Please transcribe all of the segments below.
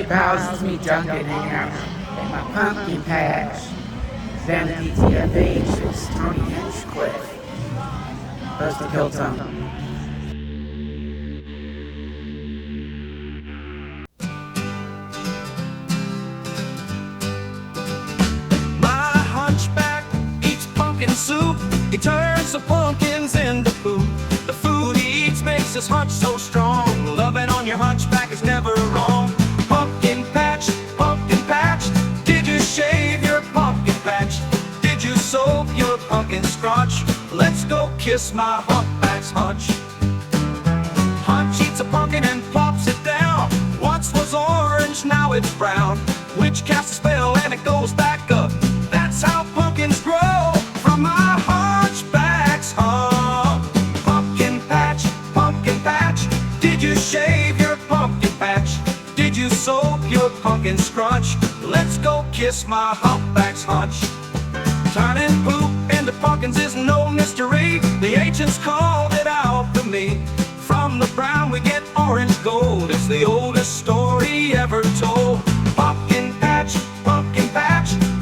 Hey pals, it's me Duncan hanging out at my pumpkin patch. Down at DTFH, it's Tony Hinchcliffe. Supposed to kill Tony. My hunchback eats pumpkin soup. He turns the pumpkins into food. The food he eats makes his hunch so strong. Loving on your hunchback is never wrong. Pumpkin patch, did you shave your pumpkin patch? Did you soap your pumpkin scratch? Let's go kiss my humpback's hunch. Hunch eats a pumpkin and plops it down. Once was orange, now it's brown. Witch casts a spell and it goes back up. That's how pumpkins grow from my hunchback's hump. Pumpkin patch, did you shave your pumpkin patch? Did you soap your pumpkin scrunch? Let's go kiss my humpback's hunch. Turning poop into pumpkins is no mystery. The ancients called it out to me. From the brown we get orange gold. It's the oldest story ever told. Pumpkin patch,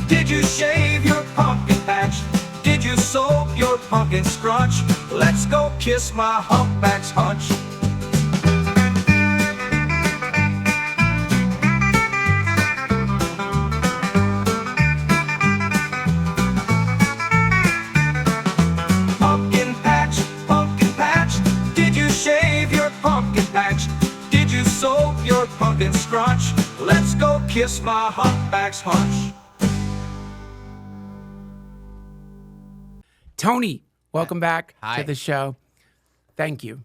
did you shave your pumpkin patch? Did you soap your pumpkin scrunch? Let's go kiss my humpback's hunch. Pumpkin patch, did you shave your pumpkin patch? Did you soap your pumpkin scrunch? Let's go kiss my humpback's hunch. Tony, welcome back Hi. to the show. Thank you.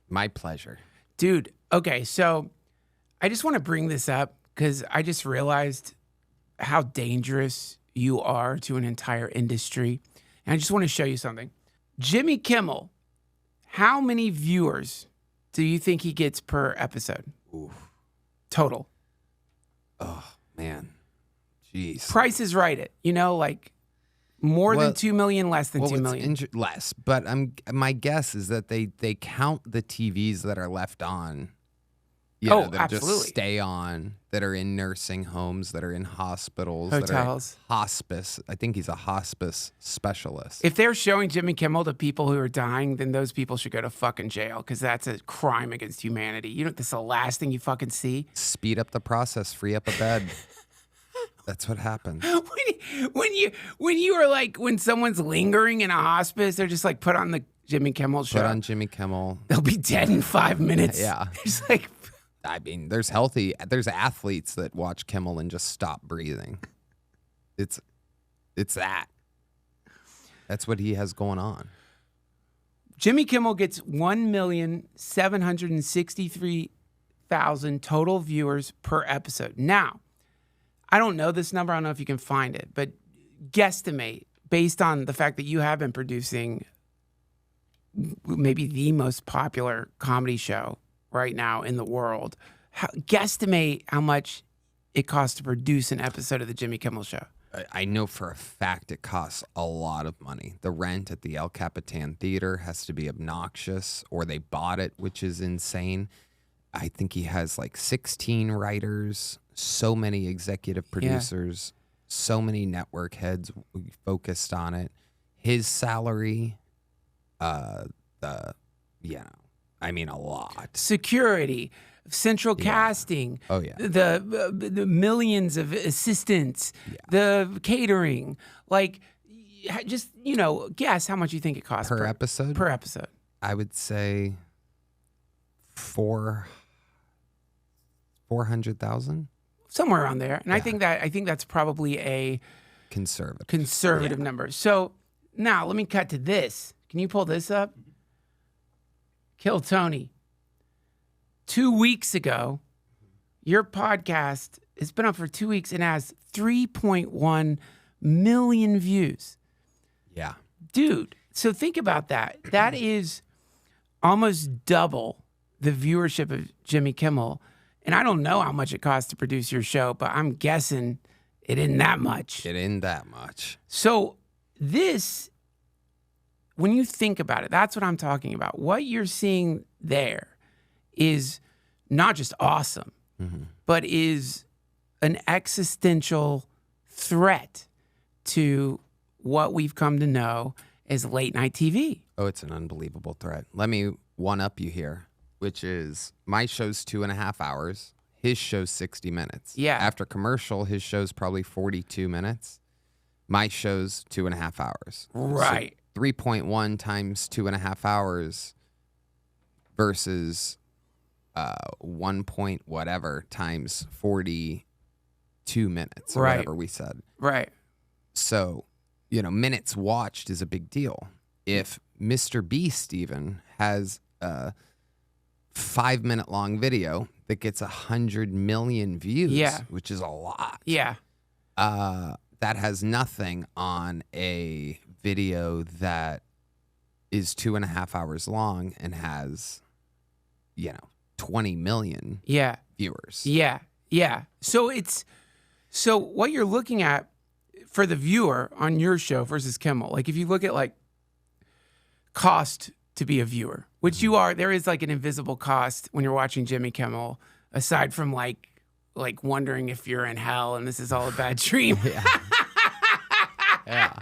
My pleasure. Dude, okay, so I just want to bring this up because I just realized how dangerous you are to an entire industry. And I just want to show you something. Jimmy Kimmel, how many viewers do you think he gets per episode? Oof. Total. Oh, man. Jeez. Price is right. Like more than 2 million, less than 2 million. Less. But my guess is that they count the TVs that are left on. That absolutely. Just stay on, that are in nursing homes, that are in hospitals, Hotels. that are in hospice. I think he's a hospice specialist. If they're showing Jimmy Kimmel to people who are dying, then those people should go to fucking jail because that's a crime against humanity. That's the last thing you fucking see. Speed up the process, free up a bed. That's what happens. When someone's lingering in a hospice, they're just like, put on the Jimmy Kimmel show. Put on Jimmy Kimmel. They'll be dead in 5 minutes. Yeah. It's like, I mean, there's athletes that watch Kimmel and just stop breathing. It's that. That's what he has going on. Jimmy Kimmel gets 1,763,000 total viewers per episode. Now, I don't know this number. I don't know if you can find it, but guesstimate based on the fact that you have been producing maybe the most popular comedy show right now in the world. Guesstimate how much it costs to produce an episode of the Jimmy Kimmel Show. I know for a fact it costs a lot of money. The rent at the El Capitan Theater has to be obnoxious, or they bought it, which is insane. I think he has like 16 writers, so many executive producers, so many network heads focused on it. His salary, a lot. Security, central casting. Oh, yeah. The millions of assistants, the catering. Like, just, guess how much you think it costs Per episode? Per episode. I would say 400,000. Somewhere around there. And I think that's probably a conservative number. So now let me cut to this. Can you pull this up? Kill Tony. 2 weeks ago, your podcast has been up for 2 weeks and has 3.1 million views. Yeah. Dude, so think about that. That is almost double the viewership of Jimmy Kimmel. And I don't know how much it costs to produce your show, but I'm guessing it isn't that much. It ain't that much. So this, when you think about it, that's what I'm talking about. What you're seeing there is not just awesome. but is an existential threat to what we've come to know as late night TV. Oh, it's an unbelievable threat. Let me one-up you here, which is my show's 2.5 hours. His show's 60 minutes. Yeah. After commercial, his show's probably 42 minutes. My show's 2.5 hours. Right. So 3.1 times 2.5 hours versus 1 point whatever times 42 minutes or Right. whatever we said. Right. So, minutes watched is a big deal. If Mr. Beast even has a 5-minute long video that gets 100 million views, Yeah. which is a lot. Yeah. That has nothing on a video that is 2.5 hours long and has, 20 million Yeah. viewers. Yeah. Yeah. So what you're looking at for the viewer on your show versus Kimmel, like if you look at like cost to be a viewer, which you are, there is like an invisible cost when you're watching Jimmy Kimmel, aside from like wondering if you're in hell and this is all a bad dream. Yeah.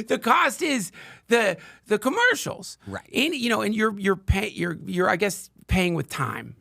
The cost is the commercials, Right. And you're I guess paying with time.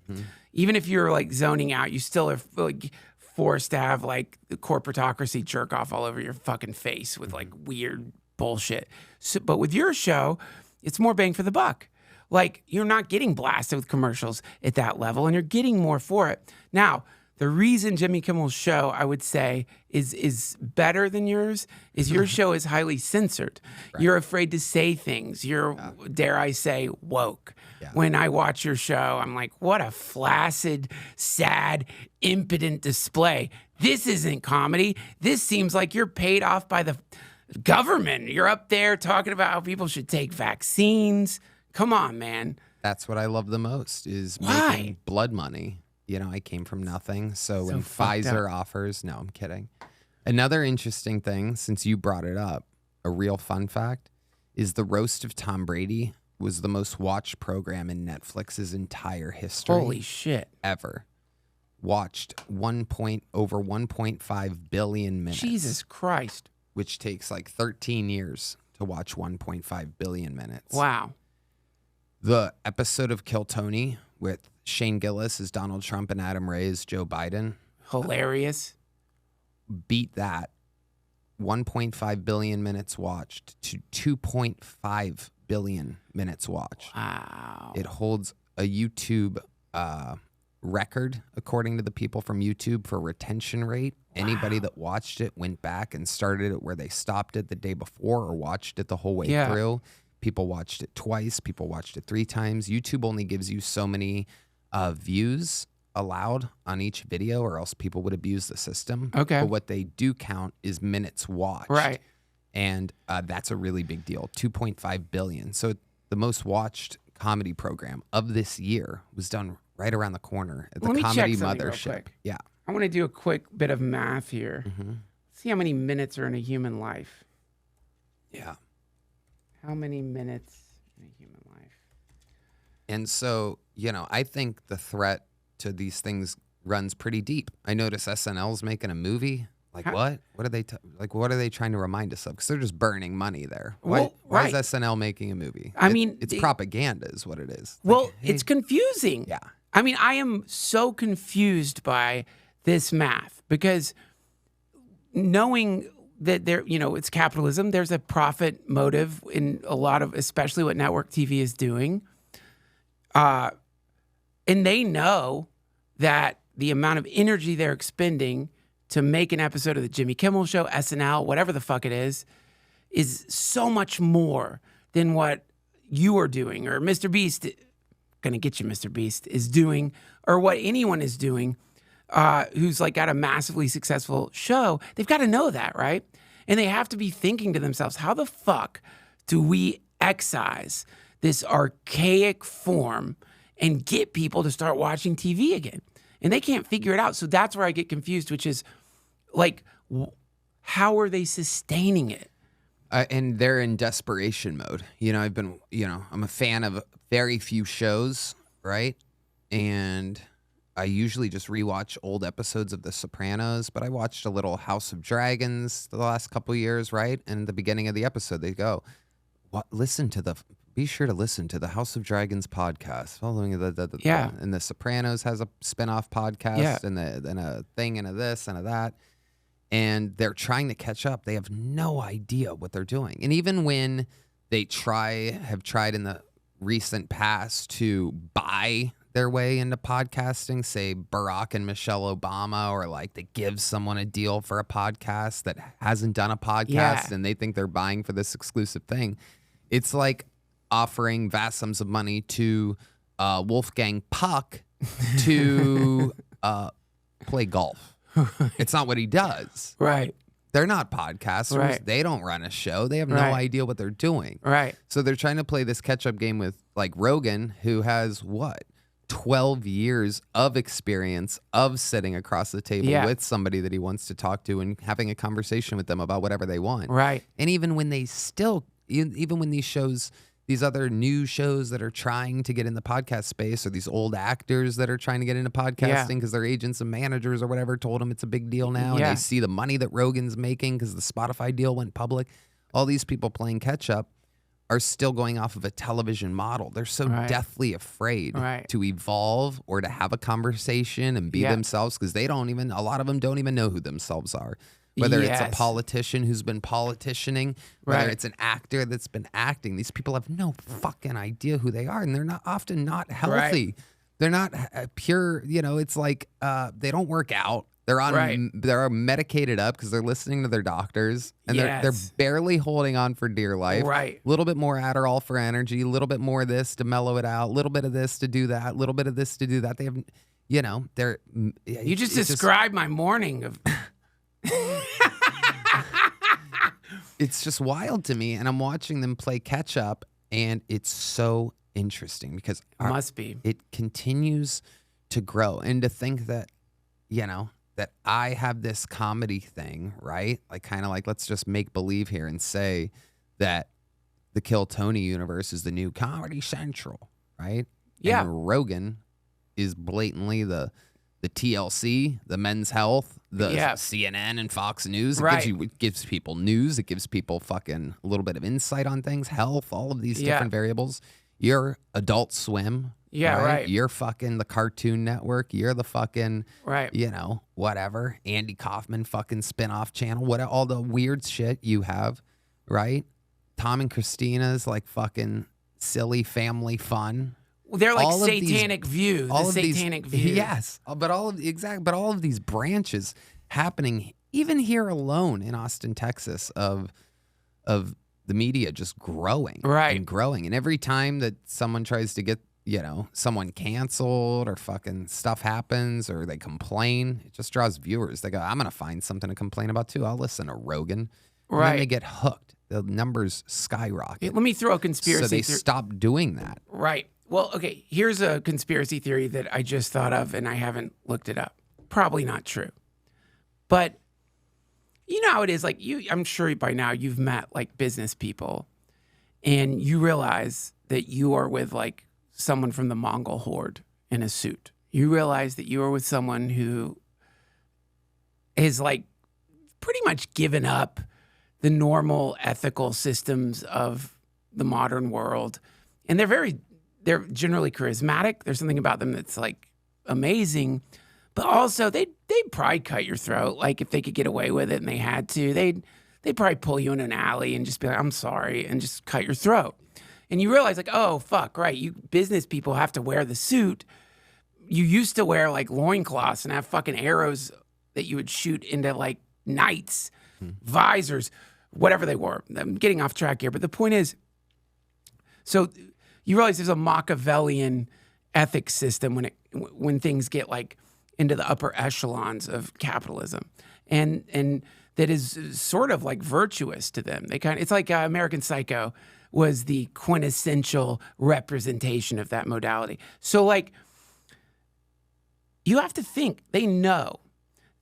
Even if you're like zoning out, you still are like forced to have like the corporatocracy jerk off all over your fucking face with like weird bullshit. So, but with your show, it's more bang for the buck. Like you're not getting blasted with commercials at that level, and you're getting more for it. Now, the reason Jimmy Kimmel's show, I would say, is better than yours is your show is highly censored. Right. You're afraid to say things. You're, dare I say, woke. Yeah. When I watch your show, I'm like, what a flaccid, sad, impotent display. This isn't comedy. This seems like you're paid off by the government. You're up there talking about how people should take vaccines. Come on, man. That's what I love the most is making blood money. I came from nothing. So when Fizer offers, no, I'm kidding. Another interesting thing, since you brought it up, a real fun fact, is the roast of Tom Brady was the most watched program in Netflix's entire history. Holy shit. Ever. Watched over 1.5 billion minutes. Jesus Christ. Which takes like 13 years to watch 1.5 billion minutes. Wow. The episode of Kill Tony with Shane Gillis as Donald Trump and Adam Ray as Joe Biden. Hilarious. Beat that. 1.5 billion minutes watched to 2.5 billion minutes watched. Wow. It holds a YouTube record, according to the people from YouTube, for retention rate. Wow. Anybody that watched it went back and started it where they stopped it the day before or watched it the whole way through. People watched it twice. People watched it 3 times. YouTube only gives you so many views allowed on each video, or else people would abuse the system. Okay. But what they do count is minutes watched. Right. And that's a really big deal. 2.5 billion. So the most watched comedy program of this year was done right around the corner at the Comedy Mothership. Yeah. I want to do a quick bit of math here. See how many minutes are in a human life. Yeah. How many minutes in a human life? And so, I think the threat to these things runs pretty deep. I notice SNL's making a movie. Like, what? What are they what are they trying to remind us of? Because they're just burning money there. Why is SNL making a movie? I mean, it's propaganda is what it is. Well, it's confusing. Yeah. I mean, I am so confused by this math because knowing that it's capitalism, there's a profit motive in a lot of, especially what network TV is doing. And they know that the amount of energy they're expending to make an episode of the Jimmy Kimmel Show, SNL, whatever the fuck it is so much more than what you are doing or Mr. Beast, gonna get you, Mr. Beast, is doing, or what anyone is doing who's like got a massively successful show. They've got to know that, right? And they have to be thinking to themselves, how the fuck do we excise this archaic form and get people to start watching TV again? And they can't figure it out. So that's where I get confused, which is like, how are they sustaining it? And they're in desperation mode. I'm a fan of very few shows, right? And I usually just rewatch old episodes of The Sopranos, but I watched a little House of Dragons the last couple of years, right? And at the beginning of the episode, they go, be sure to listen to the House of Dragons podcast. Following and The Sopranos has a spinoff podcast and a thing and a this and a that. And they're trying to catch up. They have no idea what they're doing. And even when they have tried in the recent past to buy their way into podcasting, say Barack and Michelle Obama, or like they give someone a deal for a podcast that hasn't done a podcast and they think they're buying for this exclusive thing. It's like offering vast sums of money to Wolfgang Puck to play golf. It's not what he does. Right. They're not podcasters. Right. They don't run a show. They have no idea what they're doing. Right. So they're trying to play this catch-up game with like Rogan, who has 12 years of experience of sitting across the table with somebody that he wants to talk to and having a conversation with them about whatever they want. Right. And even when these other new shows that are trying to get in the podcast space, or these old actors that are trying to get into podcasting because their agents and managers or whatever told them it's a big deal now, and they see the money that Rogan's making because the Spotify deal went public. All these people playing catch up are still going off of a television model. They're so deathly afraid to evolve or to have a conversation and be themselves, because a lot of them don't even know who themselves are. Whether it's a politician who's been politicianing, whether it's an actor that's been acting, these people have no fucking idea who they are, and they're often not healthy. Right. They're not pure. It's like they don't work out. They're on. They're medicated up because they're listening to their doctors, and they're barely holding on for dear life. Right. A little bit more Adderall for energy. A little bit more of this to mellow it out. A little bit of this to do that. A little bit of this to do that. They have. They're. You just described my morning of. It's just wild to me, and I'm watching them play catch up, and it's so interesting because it continues to grow, and to think that that I have this comedy thing, right? Like kind of like, let's just make believe here and say that the Kill Tony universe is the new Comedy Central, right? Yeah. And Rogan is blatantly the TLC, the Men's Health, the CNN and Fox News. It gives people news. It gives people fucking a little bit of insight on things, health, all of these different variables. You're Adult Swim. Yeah, right. You're fucking the Cartoon Network. You're the fucking, whatever. Andy Kaufman fucking spinoff channel. All the weird shit you have, right? Tom and Christina's like fucking silly family fun. They're like Satanic View. The Satanic View. Yes, but all of these branches happening even here alone in Austin, Texas, of the media just growing and growing. And every time that someone tries to get someone canceled or fucking stuff happens or they complain, it just draws viewers. They go, I'm gonna find something to complain about too. I'll listen to Rogan. And then they get hooked. The numbers skyrocket. Let me throw a conspiracy. So they stop doing that. Right. Well, okay, here's a conspiracy theory that I just thought of and I haven't looked it up. Probably not true. But you know how it is, like I'm sure by now you've met like business people and you realize that you are with like someone from the Mongol horde in a suit. You realize that you are with someone who is like pretty much given up the normal ethical systems of the modern world. And they're generally charismatic. There's something about them that's like amazing, but also they'd probably cut your throat. Like if they could get away with it and they had to, they'd probably pull you in an alley and just be like, I'm sorry, and just cut your throat. And you realize like, oh, fuck, right. You business people have to wear the suit. You used to wear like loincloths and have fucking arrows that you would shoot into like knights, visors, whatever they were. I'm getting off track here, but the point is, so you realize there's a Machiavellian ethics system when things get like into the upper echelons of capitalism, and that is sort of like virtuous to them. It's like American Psycho was the quintessential representation of that modality. So like you have to think they know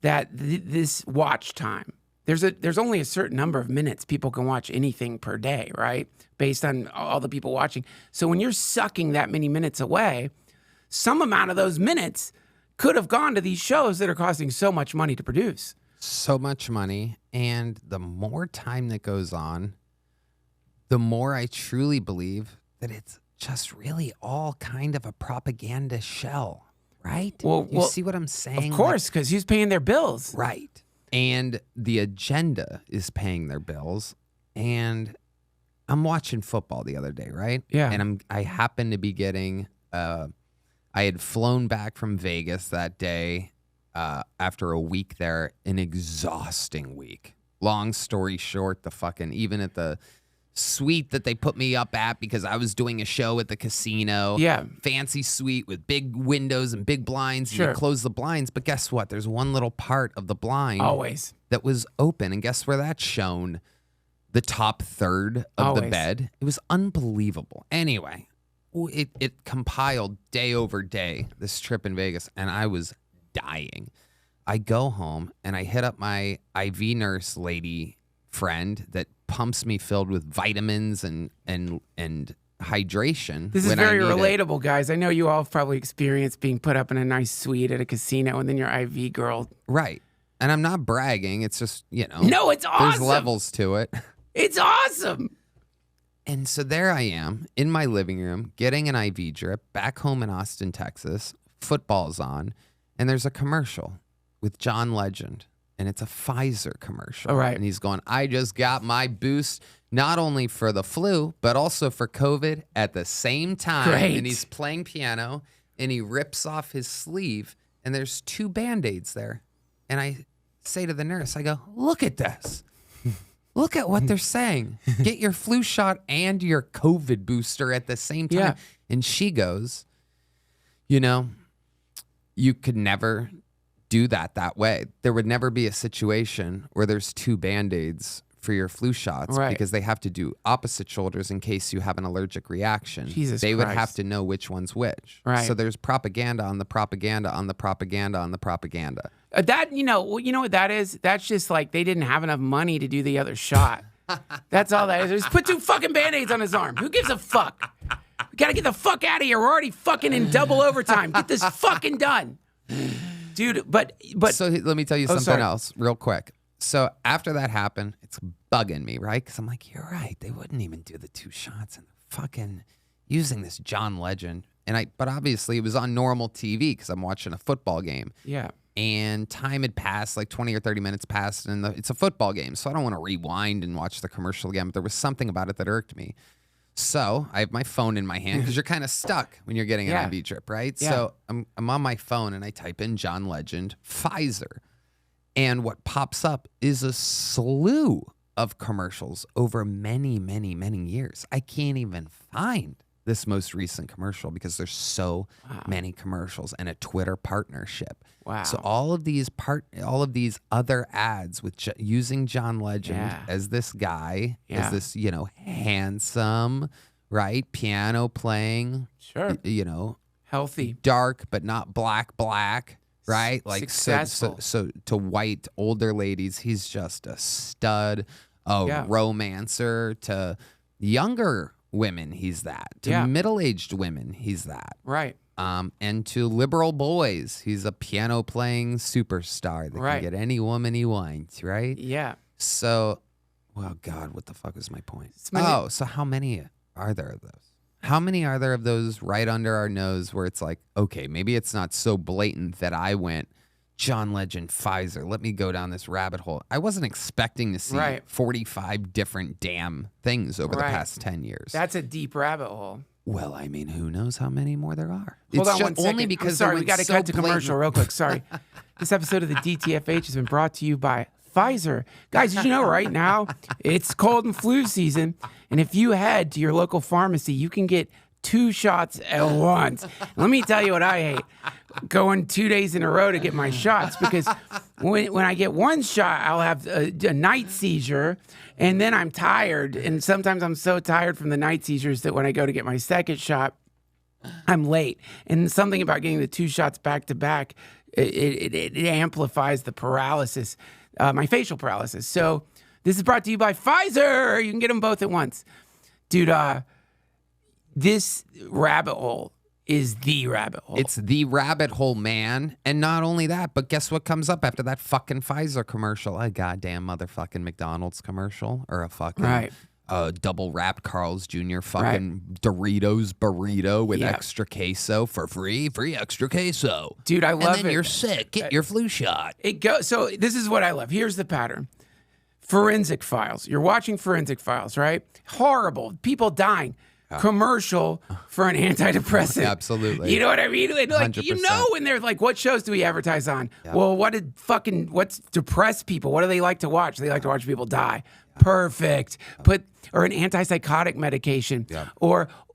that this watch time, there's only a certain number of minutes people can watch anything per day, right? Based on all the people watching. So when you're sucking that many minutes away, some amount of those minutes could have gone to these shows that are costing so much money to produce. So much money. And the more time that goes on, the more I truly believe that it's just really all kind of a propaganda shell, right? Well, you see what I'm saying? Of course, because he's paying their bills. Right. And the agenda is paying their bills. And I'm watching football the other day, right? Yeah. And I happen to be getting, I had flown back from Vegas that day after a week there, an exhausting week. Long story short, even at the suite that they put me up at because I was doing a show at the casino. Yeah. Fancy suite with big windows and big blinds. Sure. You close the blinds, but guess what? There's one little part of the blind Always. that was open. And guess where that's shown? The top third of the bed. It was unbelievable. Anyway, it compiled day over day, this trip in Vegas, and I was dying. I go home and I hit up my IV nurse lady friend that pumps me filled with vitamins and hydration. This is very relatable, guys. I know you all have probably experienced being put up in a nice suite at a casino and then your IV girl. Right. And I'm not bragging. It's just, No, it's awesome. There's levels to it. It's awesome. And so there I am in my living room getting an IV drip back home in Austin, Texas. Football's on. And there's a commercial with John Legend. And it's a Fizer commercial. All right. And he's going, I just got my boost, not only for the flu, but also for COVID at the same time. Great. And he's playing piano and he rips off his sleeve and there's 2 Band-Aids there. And I say to the nurse, I go, look at this. Look at what they're saying. Get your flu shot and your COVID booster at the same time. Yeah. And she goes, you could never do that way. There would never be a situation where there's 2 Band-Aids for your flu shots because they have to do opposite shoulders in case you have an allergic reaction. They would have to know which one's which. Right. So there's propaganda on the propaganda on the propaganda on the propaganda. That, you know what that is? That's just like they didn't have enough money to do the other shot. That's all that is. Just put 2 fucking Band-Aids on his arm. Who gives a fuck? We gotta get the fuck out of here. We're already fucking in double overtime. Get this fucking done. Dude, but so let me tell you something sorry. else real quick. So after that happened, it's bugging me, right? Because I'm like, you're right. They wouldn't even do the 2 shots and fucking using this John Legend. But obviously it was on normal TV because I'm watching a football game. yeah. And time had passed, like 20 or 30 minutes passed, and it's a football game, so I don't want to rewind and watch the commercial again, but there was something about it that irked me. So I have my phone in my hand because you're kind of stuck when you're getting an IV drip, right? Yeah. So I'm on my phone, and I type in John Legend, Fizer. And what pops up is a slew of commercials over many, many, many years. I can't even find this most recent commercial because there's so many commercials and a Twitter partnership. Wow. So all of these other ads with using John Legend as this guy, as this, handsome, right? Piano playing. Sure. Healthy. Dark, but not black, right? Like successful. So to white older ladies, he's just a stud, romancer. To younger women, he's that. To middle-aged women, he's that. Right. And to liberal boys, he's a piano-playing superstar that can get any woman he wants, right? Yeah. So, well, God, what the fuck is my point? So how many are there of those? How many are there of those right under our nose where it's like, okay, maybe it's not so blatant that I went, John Legend, Fizer, let me go down this rabbit hole. I wasn't expecting to see 45 different damn things over the past 10 years. That's a deep rabbit hole. Well, I mean, who knows how many more there are? Hold on 1 second. Only because sorry, we got to cut to commercial real quick. Sorry. This episode of the DTFH has been brought to you by Fizer. Guys, did you know right now it's cold and flu season, and if you head to your local pharmacy, you can get 2 shots at once. Let me tell you what I hate. Going 2 days in a row to get my shots because when I get 1 shot, I'll have a night seizure and then I'm tired. And sometimes I'm so tired from the night seizures that when I go to get my 2nd shot, I'm late. And something about getting the 2 shots back to back, it amplifies the paralysis, my facial paralysis. So this is brought to you by Fizer. You can get them both at once. Dude, this rabbit hole is the rabbit hole. It's the rabbit hole, man. And not only that, but guess what comes up after that fucking Fizer commercial? A goddamn motherfucking McDonald's commercial or a fucking double wrapped Carl's Jr. fucking Doritos burrito with extra queso for free extra queso. Dude, I love it. And then you're sick. Get your flu shot. So this is what I love. Here's the pattern. Forensic Files. You're watching Forensic Files, right? Horrible. People dying. Commercial for an antidepressant. Absolutely. You know what I mean? And like, 100%. you know, when they're like, what shows do we advertise on? Yep. Well, what's depressed people? What do they like to watch? They like to watch people die. Perfect. Or an antipsychotic medication. Yep.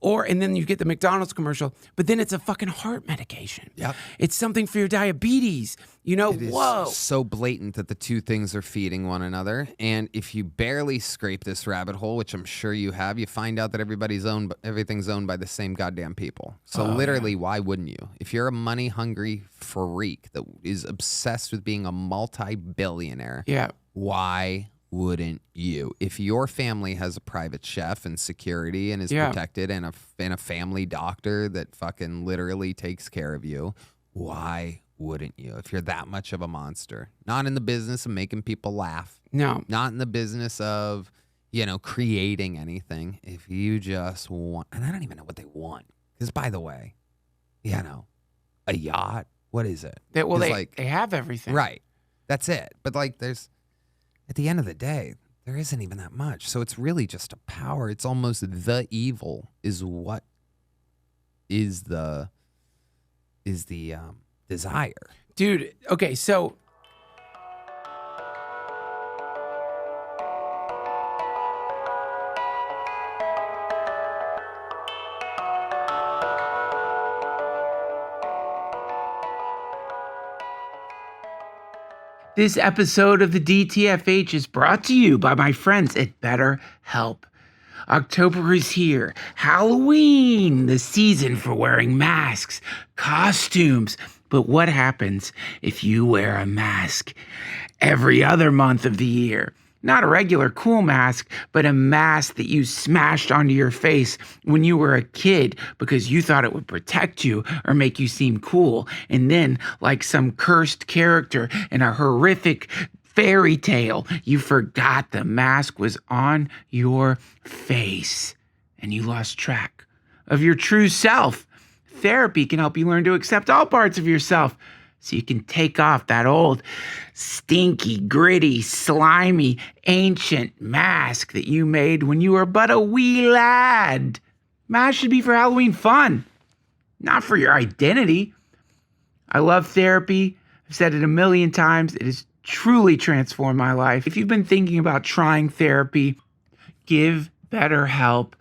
And then you get the McDonald's commercial, but then it's a fucking heart medication. Yep. It's something for your diabetes. You know, it is so blatant that the two things are feeding one another. And if you barely scrape this rabbit hole, which I'm sure you have, you find out that everything's owned by the same goddamn people. So literally, why wouldn't you? If you're a money-hungry freak that is obsessed with being a multi-billionaire, why wouldn't you? If your family has a private chef and security and is protected and a family doctor that fucking literally takes care of you, why wouldn't you? If you're that much of a monster, not in the business of making people laugh, not in the business of, creating anything. If you just want, and I don't even know what they want, because by the way, a yacht, what is it? They have everything, right? That's it. But at the end of the day, there isn't even that much. So it's really just a power. It's almost the evil is what is the desire. Dude, okay, so this episode of the DTFH is brought to you by my friends at BetterHelp. October is here. Halloween, the season for wearing masks, costumes. But what happens if you wear a mask every other month of the year? Not a regular cool mask, but a mask that you smashed onto your face when you were a kid because you thought it would protect you or make you seem cool. And then, like some cursed character in a horrific fairy tale, you forgot the mask was on your face and you lost track of your true self. Therapy can help you learn to accept all parts of yourself, so you can take off that old, stinky, gritty, slimy, ancient mask that you made when you were but a wee lad. Masks should be for Halloween fun, not for your identity. I love therapy. I've said it a million times. It has truly transformed my life. If you've been thinking about trying therapy, give BetterHelp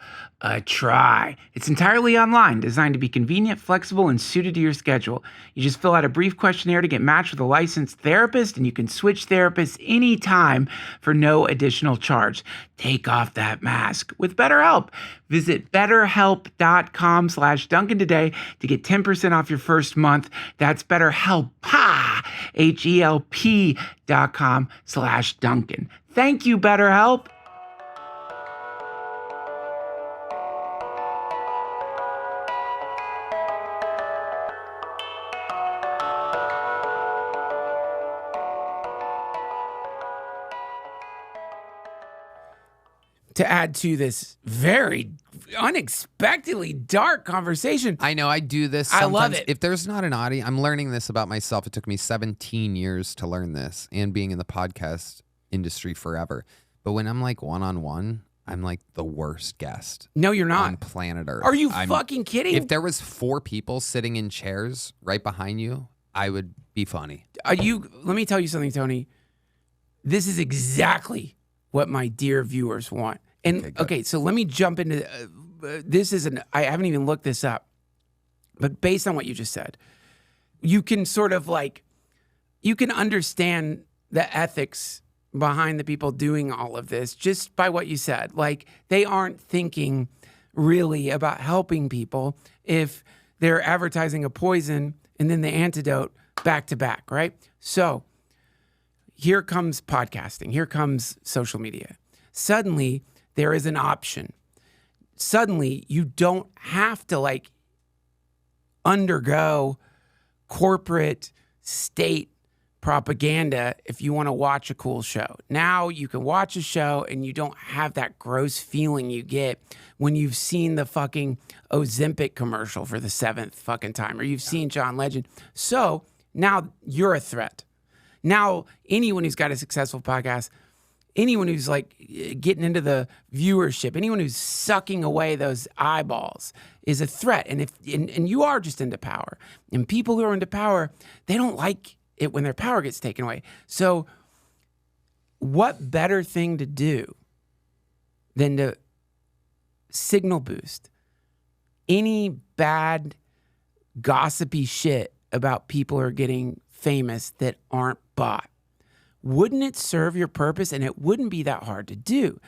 a try. It's entirely online, designed to be convenient, flexible, and suited to your schedule. You just fill out a brief questionnaire to get matched with a licensed therapist, and you can switch therapists anytime for no additional charge. Take off that mask with BetterHelp. Visit betterhelp.com /Duncan today to get 10% off your first month. That's BetterHelp, HELP.com /Duncan. Thank you, BetterHelp. To add to this very unexpectedly dark conversation. I know, I do this sometimes. I love it. If there's not an audience, I'm learning this about myself. It took me 17 years to learn this and being in the podcast industry forever. But when I'm like one-on-one, I'm like the worst guest. No, you're not. On planet Earth. Are you fucking kidding? If there was 4 people sitting in chairs right behind you, I would be funny. Let me tell you something, Tony. This is exactly what my dear viewers want. And okay, so let me jump into I haven't even looked this up, but based on what you just said, you can sort of you can understand the ethics behind the people doing all of this just by what you said. Like, they aren't thinking really about helping people if they're advertising a poison and then the antidote back to back, right? So here comes podcasting. Here comes social media. Suddenly, there is an option. Suddenly, you don't have to undergo corporate state propaganda if you want to watch a cool show. Now you can watch a show and you don't have that gross feeling you get when you've seen the fucking Ozempic commercial for the 7th fucking time, or you've seen John Legend. So now you're a threat. Now anyone who's got a successful podcast, anyone who's like getting into the viewership, anyone who's sucking away those eyeballs is a threat. And and you are just into power. And people who are into power, they don't like it when their power gets taken away. So what better thing to do than to signal boost any bad gossipy shit about people who are getting famous that aren't bought? Wouldn't it serve your purpose? And it wouldn't be that hard to do.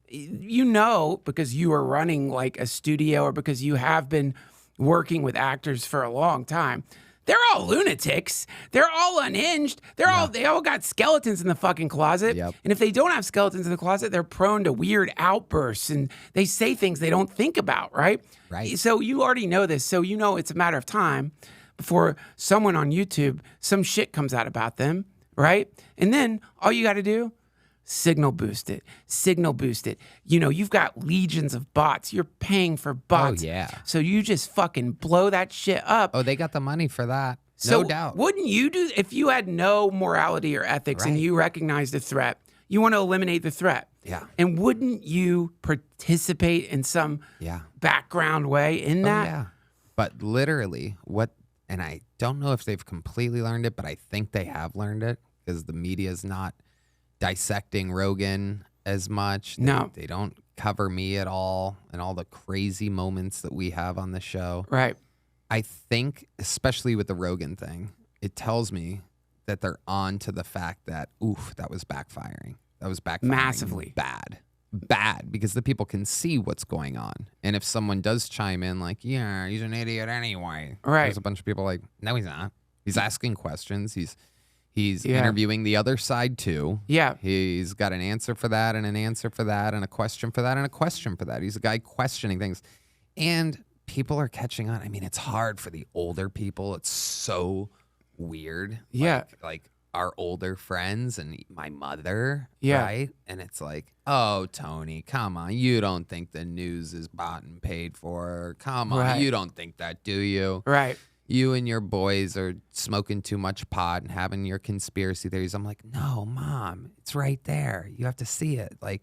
You know, because you are running like a studio or because you have been working with actors for a long time, they're all lunatics. They're all unhinged. They all got skeletons in the fucking closet. Yep. And if they don't have skeletons in the closet, they're prone to weird outbursts and they say things they don't think about, right? Right. So you already know this. So you know it's a matter of time before someone on YouTube, some shit comes out about them, right? And then all you got to do, signal boost it. You know, you've got legions of bots. You're paying for bots. Oh, yeah. So you just fucking blow that shit up. Oh, they got the money for that. So no doubt. Wouldn't you do, if you had no morality or ethics and Right. you recognized the threat, you want to eliminate the threat. Yeah. And wouldn't you participate in some background way in that? Oh, yeah. But literally, and I don't know if they've completely learned it, but I think they have learned it because the media is not dissecting Rogan as much. No. They don't cover me at all and all the crazy moments that we have on the show. Right. I think, especially with the Rogan thing, it tells me that they're on to the fact that, that was backfiring. That was backfiring Massively. Bad, because the people can see what's going on. And if someone does chime in like, yeah, he's an idiot anyway. Right. There's a bunch of people like, no, he's not. He's asking questions. He's interviewing the other side too. Yeah. He's got an answer for that and an answer for that and a question for that and a question for that. He's a guy questioning things. And people are catching on. I mean, it's hard for the older people. It's so weird. Yeah. Like our older friends and my mother. Yeah. Right? And it's like, oh, Tony, come on. You don't think the news is bought and paid for. Come on. Right. You don't think that, do you? Right. You and your boys are smoking too much pot and having your conspiracy theories. I'm like, no, Mom, it's right there. You have to see it. Like,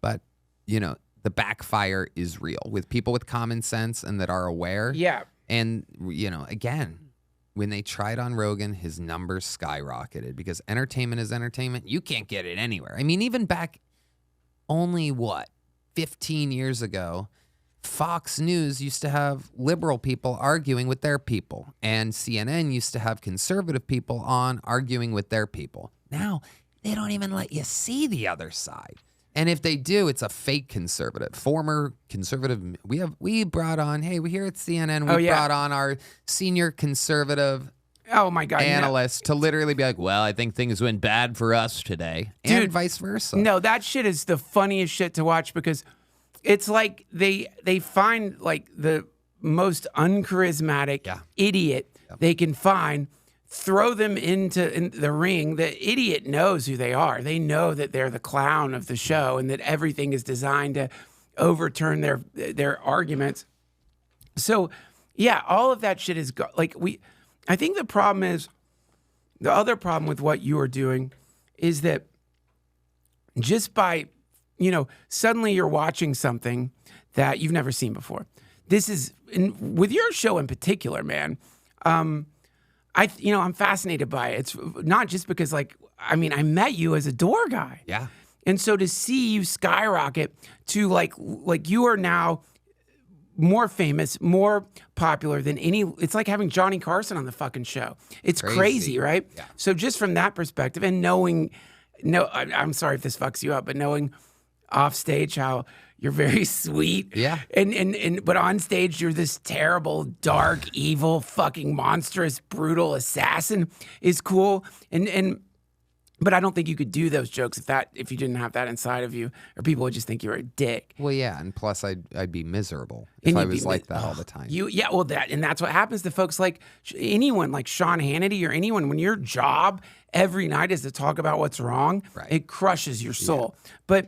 but, you know, the backfire is real with people with common sense and that are aware. Yeah. And, you know, again, when they tried on Rogan, his numbers skyrocketed because entertainment is entertainment. You can't get it anywhere. I mean, even back only 15 years ago, Fox News used to have liberal people arguing with their people, and CNN used to have conservative people on arguing with their people. Now, they don't even let you see the other side. And if they do, it's a fake conservative, former conservative. We brought on, hey, we here at CNN, we brought on our senior conservative Oh my God. analyst to literally be like, well, I think things went bad for us today. Dude, and vice versa. No, that shit is the funniest shit to watch because it's like they find like the most uncharismatic idiot they can find, throw them in the ring. The idiot knows who they are. They know that they're the clown of the show and that everything is designed to overturn their arguments. So, yeah, all of that shit is I think the other problem with what you are doing is that just by, suddenly you're watching something that you've never seen before. This is, with your show in particular, man, I'm fascinated by it. It's not just because, I met you as a door guy. Yeah. And so to see you skyrocket to like you are now more famous, more popular than it's like having Johnny Carson on the fucking show. It's crazy, right? Yeah. So just from that perspective and I'm sorry if this fucks you up, but knowing off stage how you're very sweet. Yeah. But on stage you're this terrible, dark, evil, fucking monstrous, brutal assassin is cool. But I don't think you could do those jokes if you didn't have that inside of you, or people would just think you were a dick. Well, yeah, and plus I'd be miserable if I was like that all the time. That's what happens to folks like anyone, like Sean Hannity or anyone. When your job every night is to talk about what's wrong, it crushes your soul. Yeah.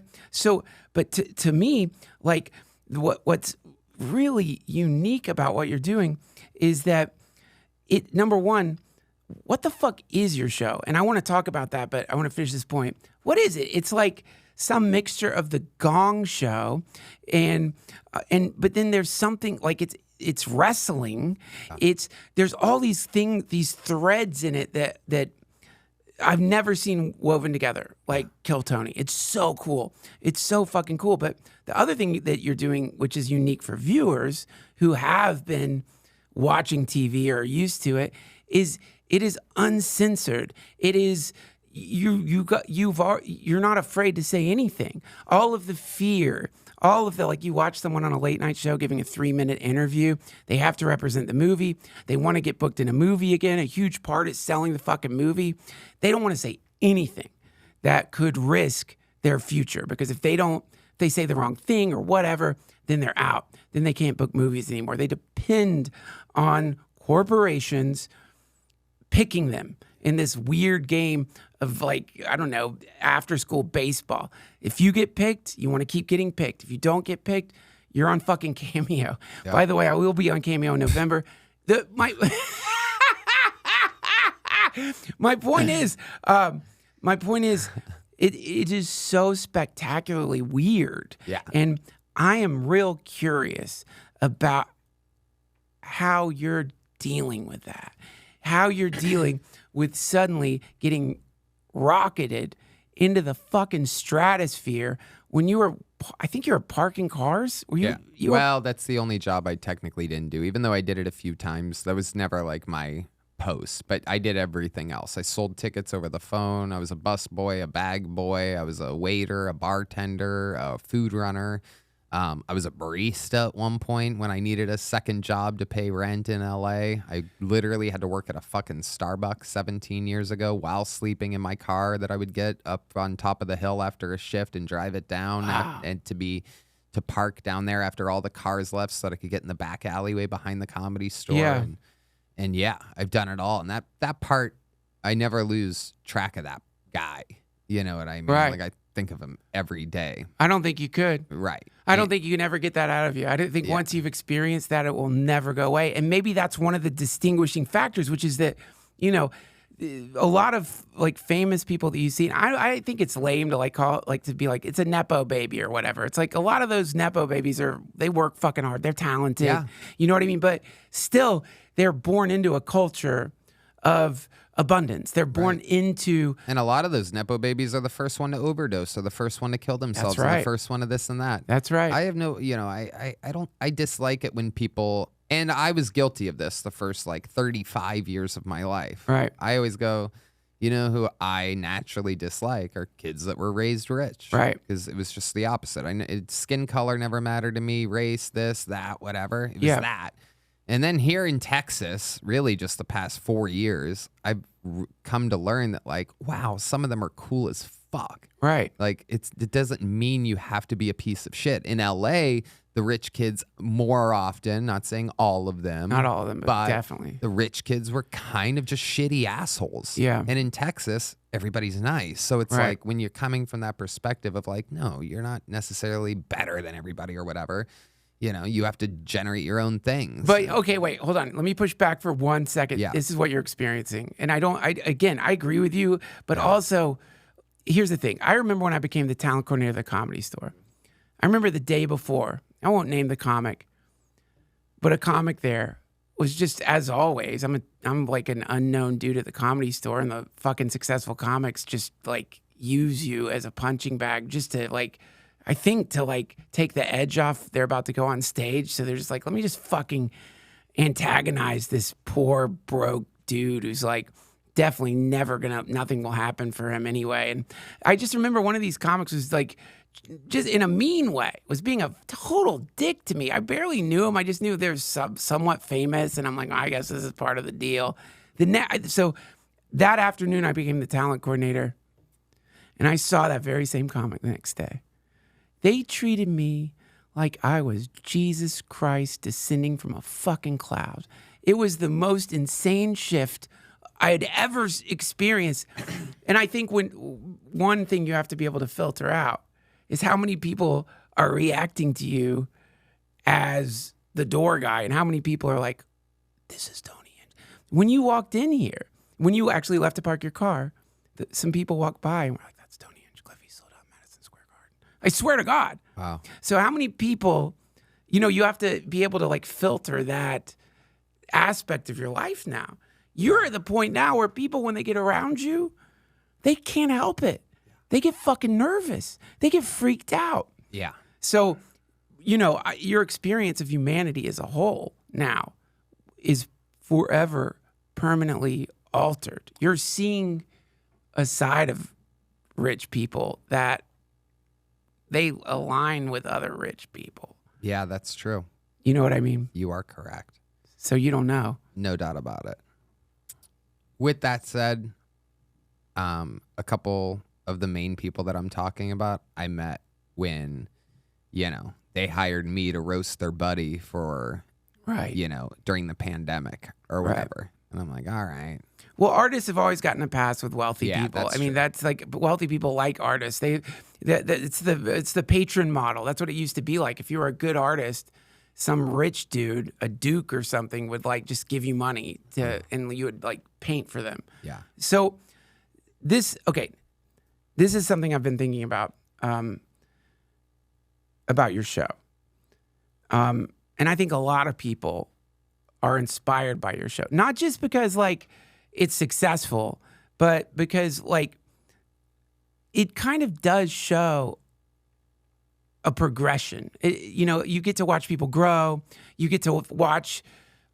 But to me, like what's really unique about what you're doing is that number one, what the fuck is your show? And I want to talk about that, but I want to finish this point. What is it? It's like some mixture of the Gong Show but then there's something like it's wrestling. There's all these threads in it that I've never seen woven together, like Kill Tony. It's so cool. It's so fucking cool. But the other thing that you're doing, which is unique for viewers who have been watching TV or are used to it, is it is uncensored. It is you're not afraid to say anything. All of the fear, all of the, like, you watch someone on a late night show giving a 3-minute interview. They have to represent the movie. They want to get booked in a movie again. A huge part is selling the fucking movie. They don't want to say anything that could risk their future, because if they say the wrong thing or whatever, then they're out. Then they can't book movies anymore. They depend on corporations picking them in this weird game of, like, I don't know, after school baseball. If you get picked, you want to keep getting picked. If you don't get picked, you're on fucking Cameo. Yep. By the way, I will be on Cameo in November. My point is, it is so spectacularly weird. Yeah. And I am real curious about how you're dealing with that. How you're dealing with suddenly getting rocketed into the fucking stratosphere when I think you were parking cars. Well, that's the only job I technically didn't do, even though I did it a few times. That was never like my post, but I did everything else. I sold tickets over the phone. I was a bus boy, a bag boy. I was a waiter, a bartender, a food runner. I was a barista at one point when I needed a second job to pay rent in LA. I literally had to work at a fucking Starbucks 17 years ago while sleeping in my car that I would get up on top of the hill after a shift and drive it down. Wow. And to park down there after all the cars left so that I could get in the back alleyway behind the Comedy Store. Yeah. And yeah, I've done it all. And that part, I never lose track of that guy. You know what I mean? Right. Like, I think of him every day. I don't think you could. Right. I don't think you can ever get that out of you. I don't think once you've experienced that, it will never go away. And maybe that's one of the distinguishing factors, which is that, you know, a lot of, like, famous people that you see, I think it's lame to, like, call it, like, to be like, it's a Nepo baby or whatever. It's like a lot of those Nepo babies they work fucking hard. They're talented. Yeah. You know what I mean? But still, they're born into a culture of abundance. They're born into... And a lot of those Nepo babies are the first one to overdose or the first one to kill themselves. That's right. Or the first one to this and that. That's right. I have no, you know, I dislike it when people, and I was guilty of this the first, like, 35 years of my life. Right. I always go, you know who I naturally dislike are kids that were raised rich. Right. Because it was just the opposite. Skin color never mattered to me, race, this, that, whatever. It was that. And then here in Texas, really just the past 4 years, I've come to learn that, like, wow, some of them are cool as fuck. Right. Like, it doesn't mean you have to be a piece of shit. In LA, the rich kids more often, not saying all of them. Not all of them, but definitely. The rich kids were kind of just shitty assholes. Yeah. And in Texas, everybody's nice. So it's like, when you're coming from that perspective of, like, no, you're not necessarily better than everybody or whatever. You know, you have to generate your own things. But, okay, wait, hold on. Let me push back for 1 second. Yeah. This is what you're experiencing. And I agree with you, but also, here's the thing. I remember when I became the talent coordinator of the Comedy Store. I remember the day before, I won't name the comic, but a comic there was just, as always, I'm like an unknown dude at the Comedy Store, and the fucking successful comics just, like, use you as a punching bag just to, like, I think to, like, take the edge off. They're about to go on stage. So they're just like, let me just fucking antagonize this poor, broke dude who's, like, definitely nothing will happen for him anyway. And I just remember one of these comics was, like, just in a mean way, was being a total dick to me. I barely knew him. I just knew they're somewhat famous. And I'm like, I guess this is part of the deal. So that afternoon, I became the talent coordinator. And I saw that very same comic the next day. They treated me like I was Jesus Christ descending from a fucking cloud. It was the most insane shift I had ever experienced. And I think one thing you have to be able to filter out is how many people are reacting to you as the door guy and how many people are like, this is Tony. When you walked in here, when you actually left to park your car, some people walked by and were like, that's Tony Hinchcliffe. He sold out Madison Square Garden. I swear to God. Wow. So how many people, you have to be able to like filter that aspect of your life now. You're at the point now where people, when they get around you, they can't help it. They get fucking nervous. They get freaked out. Yeah. So, your experience of humanity as a whole now is forever permanently altered. You're seeing a side of rich people that they align with other rich people. Yeah, that's true. You know what I mean? You are correct. So you don't know. No doubt about it. With that said, a couple of the main people that I'm talking about, I met when, they hired me to roast their buddy for, right, during the pandemic or whatever. And I'm like, all right. Well, artists have always gotten a pass with wealthy people. I mean, that's like wealthy people like artists. It's the patron model. That's what it used to be like. If you were a good artist, some rich dude, a duke or something, would like just give you money and you would like paint for them. Yeah. So this is something I've been thinking about your show. And I think a lot of people are inspired by your show, not just because like it's successful, but because like it kind of does show a progression. You get to watch people grow. You get to watch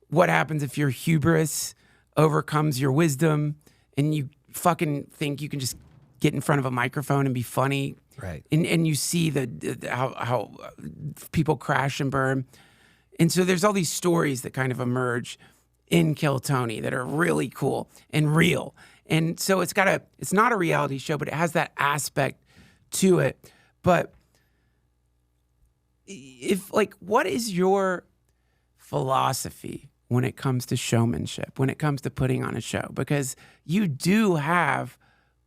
what happens if your hubris overcomes your wisdom and you fucking think you can just get in front of a microphone and be funny. Right. And you see how people crash and burn. And so there's all these stories that kind of emerge in Kill Tony that are really cool and real. And so it's not a reality show, but it has that aspect to it. But what is your philosophy when it comes to showmanship, when it comes to putting on a show? Because you do have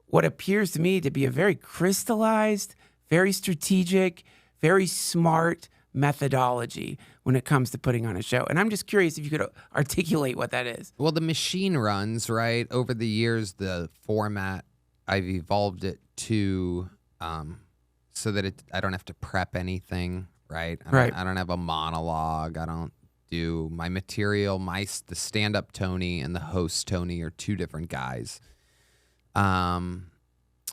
what appears to me to be a very crystallized, very strategic, very smart methodology when it comes to putting on a show. And I'm just curious if you could articulate what that is. Well, the machine runs, right? Over the years, the format, I've evolved it to so that I don't have to prep anything, right? I don't have a monologue. I don't do my material. The stand-up Tony and the host Tony are two different guys.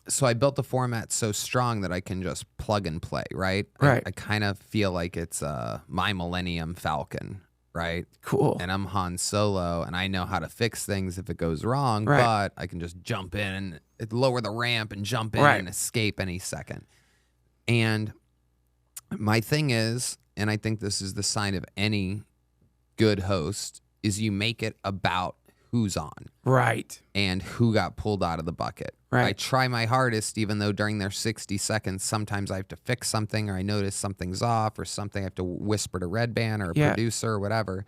So I built the format so strong that I can just plug and play, right? Right. I kind of feel like it's my Millennium Falcon, right? Cool. And I'm Han Solo, and I know how to fix things if it goes wrong, right, but I can just jump in and lower the ramp and jump in right, and escape any second. And my thing is, and I think this is the sign of any good host, is you make it about who's on. Right. And who got pulled out of the bucket. Right. I try my hardest, even though during their 60 seconds, sometimes I have to fix something or I notice something's off or something. I have to whisper to Red Band or a producer or whatever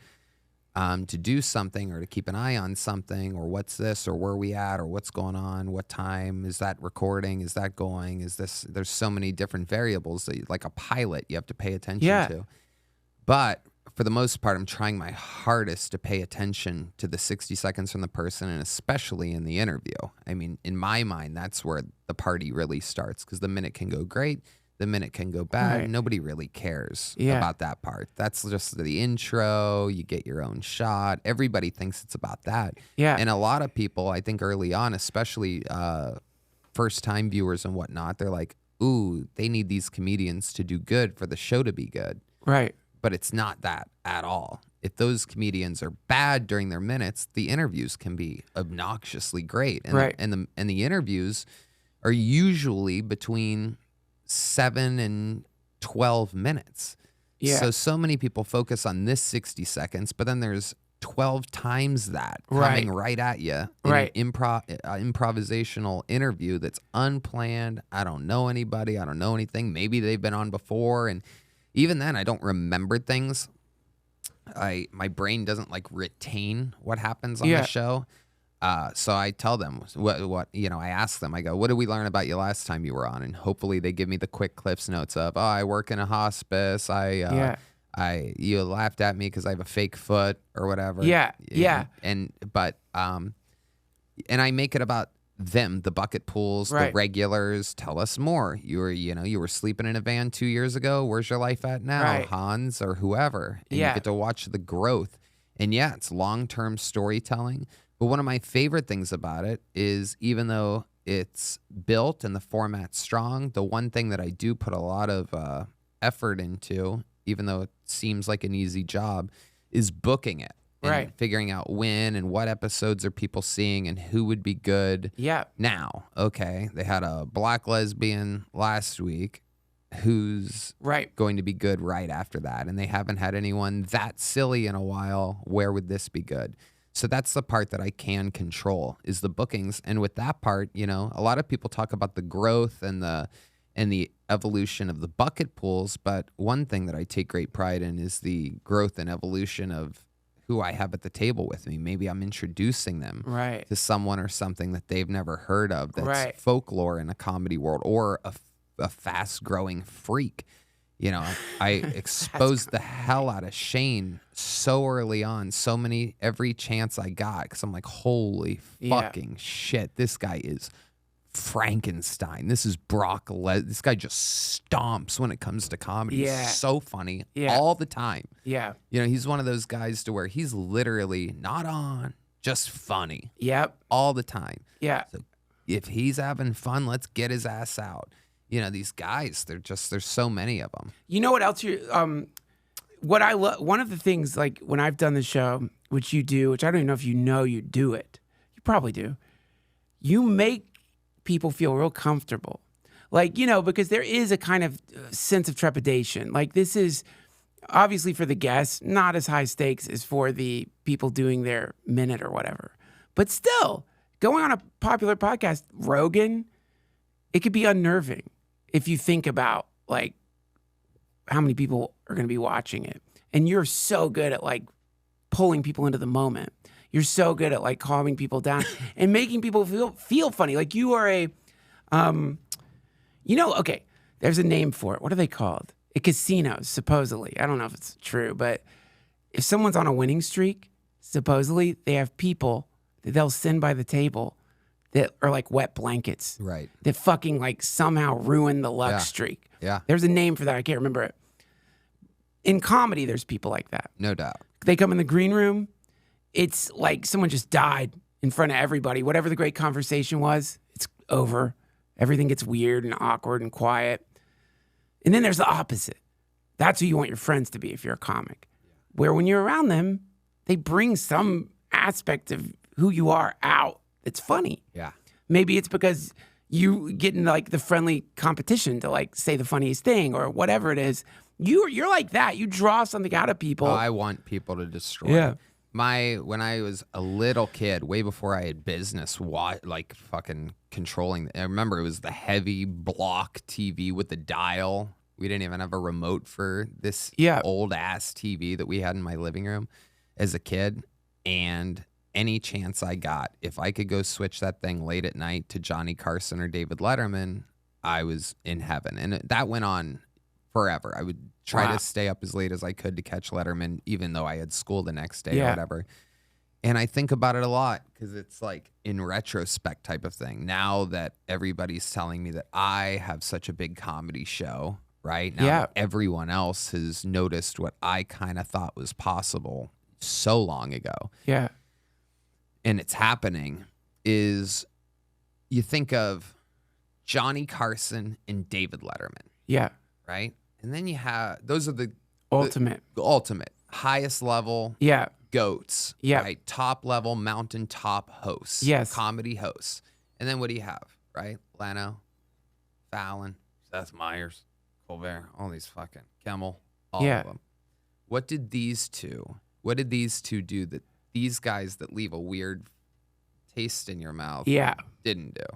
to do something or to keep an eye on something or what's this or where are we at or what's going on, what time, is that recording, is that going, is this, there's so many different variables that like a pilot you have to pay attention to. But for the most part, I'm trying my hardest to pay attention to the 60 seconds from the person, and especially in the interview. I mean, in my mind, that's where the party really starts, because the minute can go great, the minute can go bad. Right. Nobody really cares about that part. That's just the intro. You get your own shot. Everybody thinks it's about that. Yeah. And a lot of people, I think early on, especially first-time viewers and whatnot, they're like, ooh, they need these comedians to do good for the show to be good. Right. But it's not that at all. If those comedians are bad during their minutes, the interviews can be obnoxiously great. And, right. and the interviews are usually between 7 and 12 minutes. Yeah. So many people focus on this 60 seconds, but then there's 12 times that coming right at you in an improvisational interview that's unplanned. I don't know anybody. I don't know anything. Maybe they've been on before. And even then, I don't remember things. My brain doesn't like retain what happens on the show. So I tell them what I ask them. I go, what did we learn about you last time you were on? And hopefully they give me the quick Cliff's Notes of, I work in a hospice. You laughed at me because I have a fake foot or whatever. But I make it about them, the bucket pools, the regulars. Tell us more. You were sleeping in a van 2 years ago. Where's your life at now, Hans or whoever? And you get to watch the growth. And it's long-term storytelling. But one of my favorite things about it is, even though it's built and the format's strong, the one thing that I do put a lot of effort into, even though it seems like an easy job, is booking it. And figuring out when and what episodes are people seeing and who would be good. Now, okay, they had a black lesbian last week who's going to be good right after that. And they haven't had anyone that silly in a while. Where would this be good? So that's the part that I can control, is the bookings. And with that part, a lot of people talk about the growth and the evolution of the bucket pools. But one thing that I take great pride in is the growth and evolution of who I have at the table with me. Maybe I'm introducing them to someone or something that they've never heard of that's folklore in a comedy world, or a fast-growing freak. I exposed the hell out of Shane so early on, every chance I got, because I'm like, holy fucking shit, this guy is Frankenstein. This is Brock this guy just stomps when it comes to comedy. He's so funny all the time. He's one of those guys to where he's literally not on, just funny. All the time. So if he's having fun, let's get his ass out. These guys, there's so many of them. You know what else what I love, one of the things, like when I've done the show, which you do, which I don't even know if you do it. You probably do. You make people feel real comfortable. Because there is a kind of sense of trepidation. Like, this is obviously for the guests, not as high stakes as for the people doing their minute or whatever. But still, going on a popular podcast, Rogan, it could be unnerving if you think about, like, how many people are going to be watching it. And you're so good at, like, pulling people into the moment. You're so good at, like, calming people down and making people feel funny. Like, you are okay, there's a name for it. What are they called? At casinos, supposedly. I don't know if it's true, but if someone's on a winning streak, supposedly they have people that they'll send by the table that are like wet blankets. That fucking, like, somehow ruin the luck streak. There's a name for that. I can't remember it. In comedy, there's people like that. No doubt. They come in the green room. It's like someone just died in front of everybody. Whatever the great conversation was, it's over. Everything gets weird and awkward and quiet. And then there's the opposite. That's who you want your friends to be if you're a comic. Where when you're around them, they bring some aspect of who you are out. It's funny. Maybe it's because you get in, like, the friendly competition to, like, say the funniest thing or whatever it is. You're like that. You draw something out of people. I want people to destroy. When I was a little kid, way before I had business, like, fucking controlling. I remember it was the heavy block TV with the dial. We didn't even have a remote for this old ass TV that we had in my living room as a kid. And any chance I got, if I could go switch that thing late at night to Johnny Carson or David Letterman, I was in heaven. And that went on forever. I would try to stay up as late as I could to catch Letterman, even though I had school the next day or whatever. And I think about it a lot because it's like in retrospect type of thing. Now that everybody's telling me that I have such a big comedy show, right? Now that everyone else has noticed what I kind of thought was possible so long ago. And it's happening, is you think of Johnny Carson and David Letterman. Right? And then you have, those are the ultimate, highest level goats. Right? Top level mountaintop hosts. Comedy hosts. And then what do you have? Right? Leno, Fallon, Seth Meyers, Colbert, all these fucking Kimmel, all of them. What did these two do that these guys that leave a weird taste in your mouth didn't do.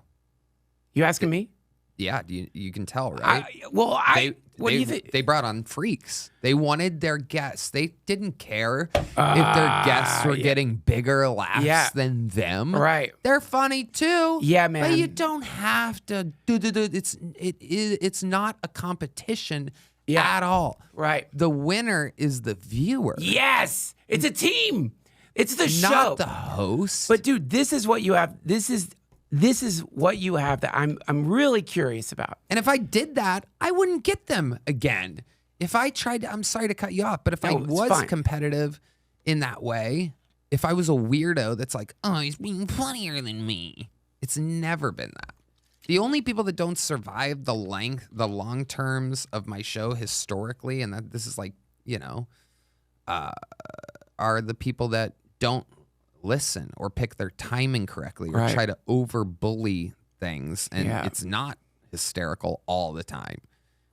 You asking me? Yeah, you can tell, right? What do you think? They brought on freaks. They wanted their guests. They didn't care if their guests were getting bigger laughs than them. Right. They're funny too. Yeah, man. But you don't have to do. It's not a competition at all. Right. The winner is the viewer. Yes, it's a team. It's the show, not the host. But dude, this is what you have. This is what you have that I'm really curious about. And if I did that, I wouldn't get them again. If I tried to, I'm sorry to cut you off, but if I was competitive in that way, if I was a weirdo that's like, oh, he's being funnier than me, it's never been that. The only people that don't survive the long terms of my show historically, and that this is like, are the people that don't listen or pick their timing correctly or try to over bully things, and it's not hysterical all the time.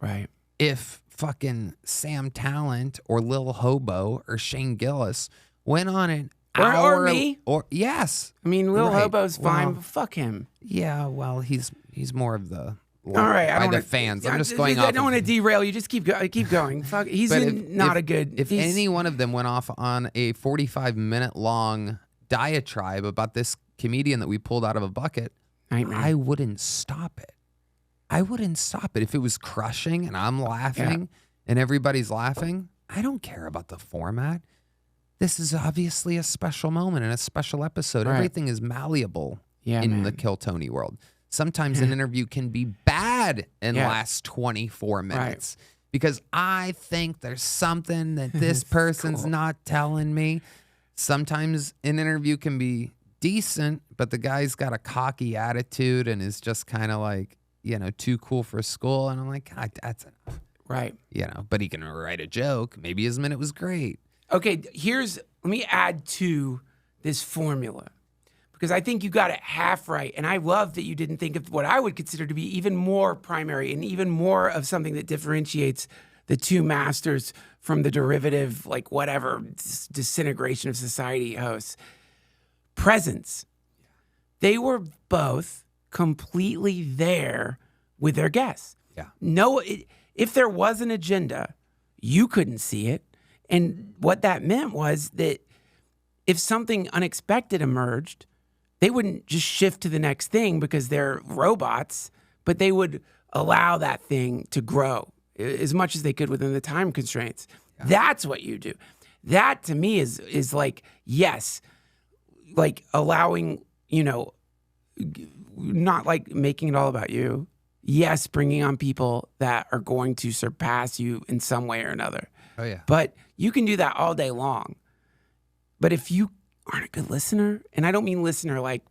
Right. If fucking Sam Talent or Lil Hobo or Shane Gillis went on an hour, or me, yes, I mean Lil Hobo's fine, but fuck him. Yeah, well, he's more of the all right. I don't the fans. I'm just going off. I don't want to derail you. Just keep going. Fuck. He's not a good. If any one of them went off on a 45-minute long diatribe about this comedian that we pulled out of a bucket, I wouldn't stop it. I wouldn't stop it. If it was crushing and I'm laughing and everybody's laughing, I don't care about the format. This is obviously a special moment and a special episode. Right. Everything is malleable in the Kill Tony world. Sometimes an interview can be bad and last 24 minutes because I think there's something that this person's not telling me. Sometimes an interview can be decent, but the guy's got a cocky attitude and is just kind of like, too cool for school. And I'm like, God, that's enough. Right. But he can write a joke. Maybe his minute was great. Okay, let me add to this formula because I think you got it half right. And I love that you didn't think of what I would consider to be even more primary and even more of something that differentiates the two masters from the derivative, like whatever, disintegration of society hosts. Presence. They were both completely there with their guests. Yeah. If there was an agenda, you couldn't see it. And what that meant was that if something unexpected emerged, they wouldn't just shift to the next thing because they're robots, but they would allow that thing to grow as much as they could within the time constraints. Yeah. That's what you do. That to me is like, yes, like allowing, not like making it all about you. Yes, bringing on people that are going to surpass you in some way or another. Oh, yeah. But you can do that all day long. But if you aren't a good listener, and I don't mean listener like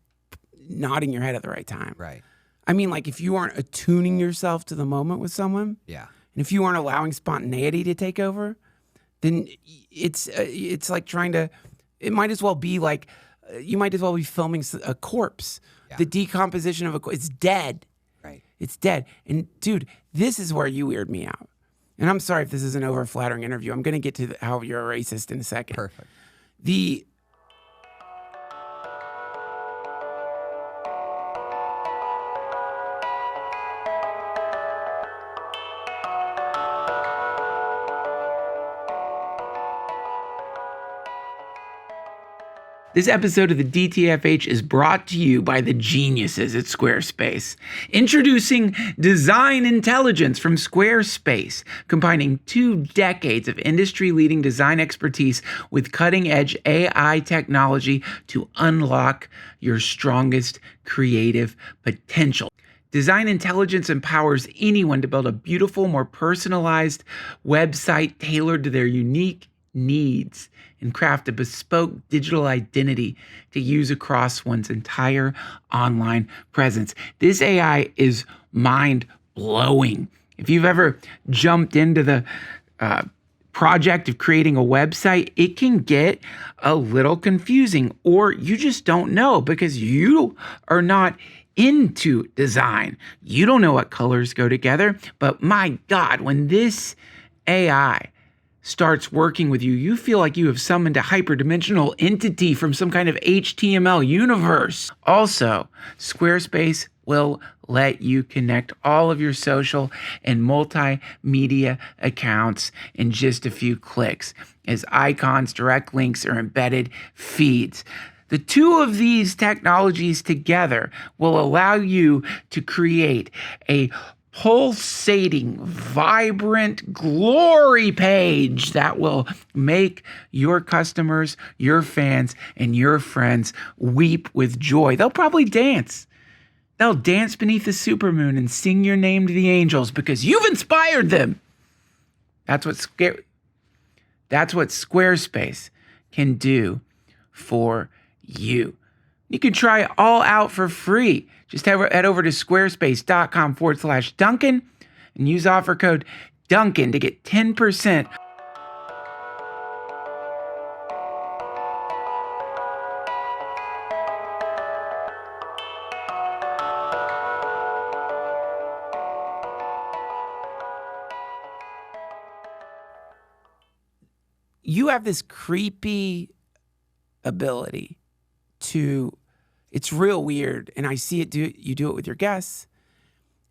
nodding your head at the right time. Right. I mean like if you aren't attuning yourself to the moment with someone. Yeah. And if you aren't allowing spontaneity to take over, then it's like it might as well be like, you might as well be filming a corpse. Yeah. The decomposition of it's dead. Right. It's dead. And dude, this is where you weird me out. And I'm sorry if this is an over-flattering interview. I'm going to get to how you're a racist in a second. Perfect. This episode of the DTFH is brought to you by the geniuses at Squarespace. Introducing Design Intelligence from Squarespace, combining 2 decades of industry-leading design expertise with cutting-edge AI technology to unlock your strongest creative potential. Design Intelligence empowers anyone to build a beautiful, more personalized website tailored to their unique needs and craft a bespoke digital identity to use across one's entire online presence. This AI is mind-blowing. If you've ever jumped into the project of creating a website, it can get a little confusing, or you just don't know because you are not into design. You don't know what colors go together, but my God, when this AI starts working with you, you feel like you have summoned a hyperdimensional entity from some kind of HTML universe. Also, Squarespace will let you connect all of your social and multimedia accounts in just a few clicks, as icons, direct links, or embedded feeds. The two of these technologies together will allow you to create a pulsating, vibrant glory page that will make your customers, your fans, and your friends weep with joy. They'll probably dance. They'll dance beneath the supermoon and sing your name to the angels because you've inspired them. That's what Squarespace can do for you. You can try it all out for free. Just head over to squarespace.com/Duncan and use offer code Duncan to get 10%. You have this creepy ability to, it's real weird, and I see it you do it with your guests.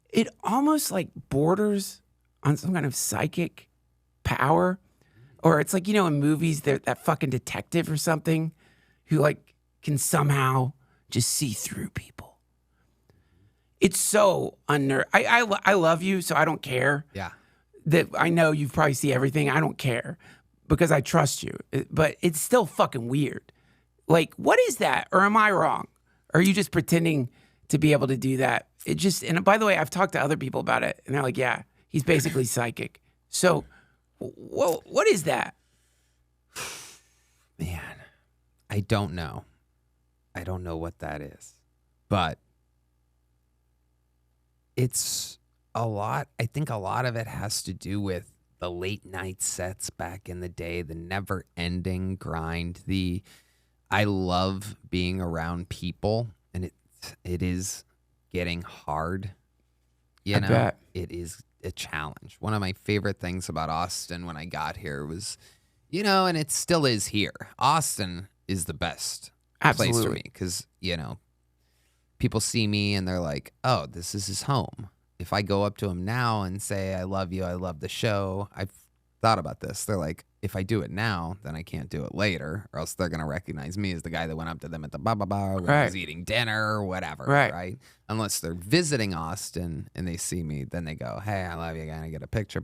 It almost like borders on some kind of psychic power, or it's like, in movies, that fucking detective or something who like can somehow just see through people. It's so I love you, so I don't care. Yeah. That I know you probably see everything. I don't care because I trust you, but it's still fucking weird. Like, what is that? Or am I wrong? Are you just pretending to be able to do that? And by the way, I've talked to other people about it, and they're like, yeah, he's basically psychic. So, what is that? Man, I don't know. I don't know what that is. But it's a lot. I think a lot of it has to do with the late night sets back in the day, the never ending grind, I love being around people, and it is getting hard. I bet. It is a challenge. One of my favorite things about Austin when I got here was, and it still is here. Austin is the best place for me because, people see me and they're like, oh, this is his home. If I go up to him now and say, I love you, I love the show, I've thought about this. They're like, if I do it now, then I can't do it later, or else they're going to recognize me as the guy that went up to them at the bar when I was eating dinner or whatever, right? Unless they're visiting Austin and they see me, then they go, hey, I love you, can I get a picture,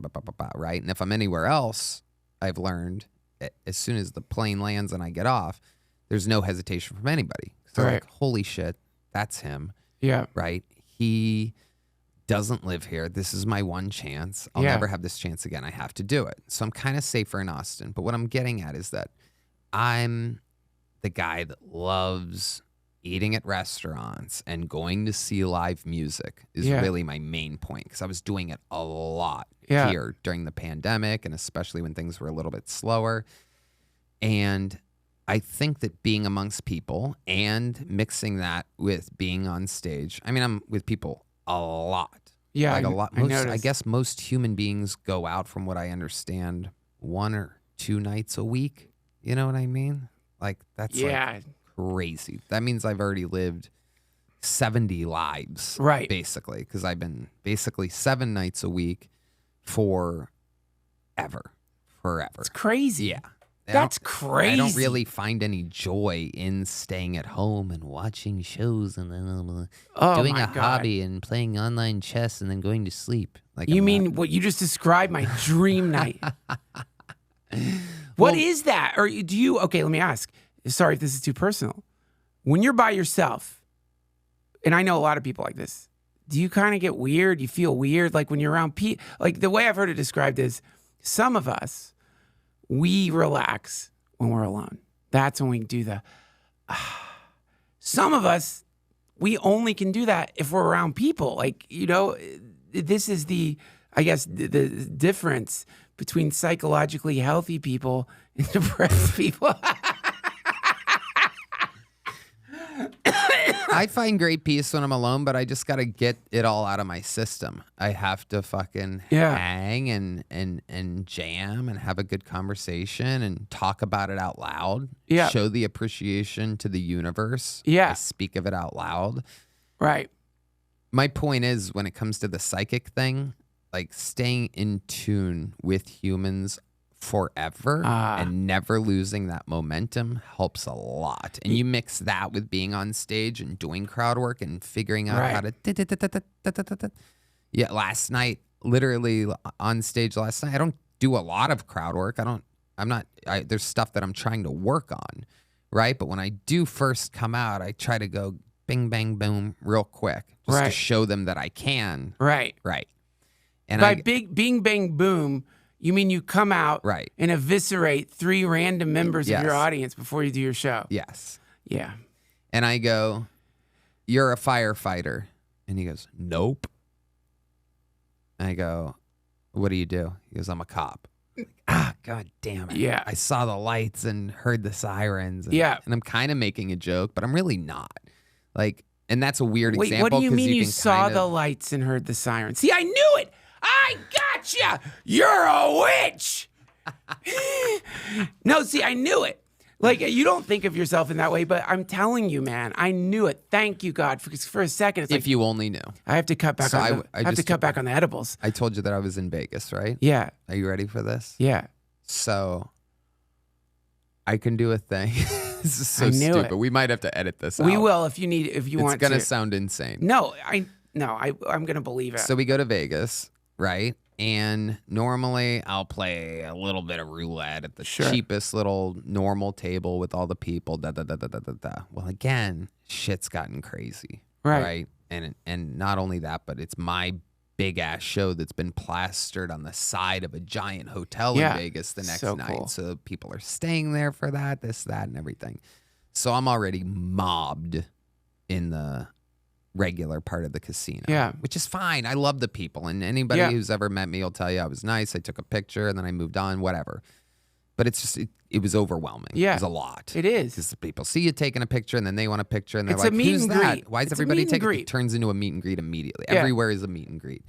right? And if I'm anywhere else, I've learned as soon as the plane lands and I get off, there's no hesitation from anybody. So like, holy shit, that's him. Yeah. Right? He doesn't live here. This is my one chance. I'll never have this chance again. I have to do it. So I'm kind of safer in Austin. But what I'm getting at is that I'm the guy that loves eating at restaurants and going to see live music is really my main point, because I was doing it a lot here during the pandemic, and especially when things were a little bit slower. And I think that being amongst people and mixing that with being on stage, I mean, I'm with people a lot. Yeah, like a lot. I guess most human beings go out, from what I understand, 1 or 2 nights a week. You know what I mean? Like, that's like crazy. That means I've already lived 70 lives, right? Basically, because I've been basically 7 nights a week forever. It's crazy. Yeah. That's crazy. I don't really find any joy in staying at home and watching shows and then doing a hobby and playing online chess and then going to sleep. Like, you mean what you just described, my dream night? What is that? Or do you? Okay, let me ask. Sorry if this is too personal. When you're by yourself, and I know a lot of people like this, do you kind of get weird? You feel weird, like when you're around people. Like, the way I've heard it described is, some of us, we relax when we're alone. That's when we do the. Some of us, we only can do that if we're around people. Like, this is the difference between psychologically healthy people and depressed people. I find great peace when I'm alone, but I just got to get it all out of my system. I have to fucking hang and jam and have a good conversation and talk about it out loud. Yeah. Show the appreciation to the universe. Yeah. I speak of it out loud. Right. My point is, when it comes to the psychic thing, like staying in tune with humans forever and never losing that momentum helps a lot. And you mix that with being on stage and doing crowd work and figuring out how to last night, literally on stage last night, I don't do a lot of crowd work. There's stuff that I'm trying to work on, right? But when I do first come out, I try to go bing, bang, boom real quick just to show them that I can. Right. And by bing, bang, boom, you mean you come out and eviscerate 3 random members of your audience before you do your show? Yes. Yeah. And I go, "You're a firefighter." And he goes, "Nope." And I go, "What do you do?" He goes, "I'm a cop." God damn it. Yeah. I saw the lights and heard the sirens. And, Yeah. And I'm kind of making a joke, but I'm really not. Like, and that's a weird Wait, example. what do you mean you can saw kind the of, lights and heard the sirens? See, I knew it. I gotcha. You're a witch. No, see, I knew it. Like, you don't think of yourself in that way, but I'm telling you, man, I knew it. Thank you, God. For a second, it's if you only knew. I have to cut back on I have to cut back on the edibles. I told you that I was in Vegas, right? Yeah. Are you ready for this? Yeah. So I can do a thing. This is so I knew stupid. it. We might have to edit this out. We will if you want to. It's gonna sound insane. No, I'm gonna believe it. So we go to Vegas, right? And normally I'll play a little bit of roulette at the cheapest little normal table with all the people. Well, again, shit's gotten crazy, right? And not only that, but it's my big ass show that's been plastered on the side of a giant hotel in Vegas the next night. Cool. So people are staying there for that, this, that, and everything. So I'm already mobbed in the regular part of the casino, which is fine. I love the people, and anybody who's ever met me will tell you I was nice. I took a picture and then I moved on, whatever. But it's just it was overwhelming. Yeah, it was a lot. It is because people see you taking a picture and then they want a picture and they're it's like, a meet "Who's and that? greet. Why is it's everybody taking?" It turns into a meet and greet immediately. Everywhere is a meet and greet.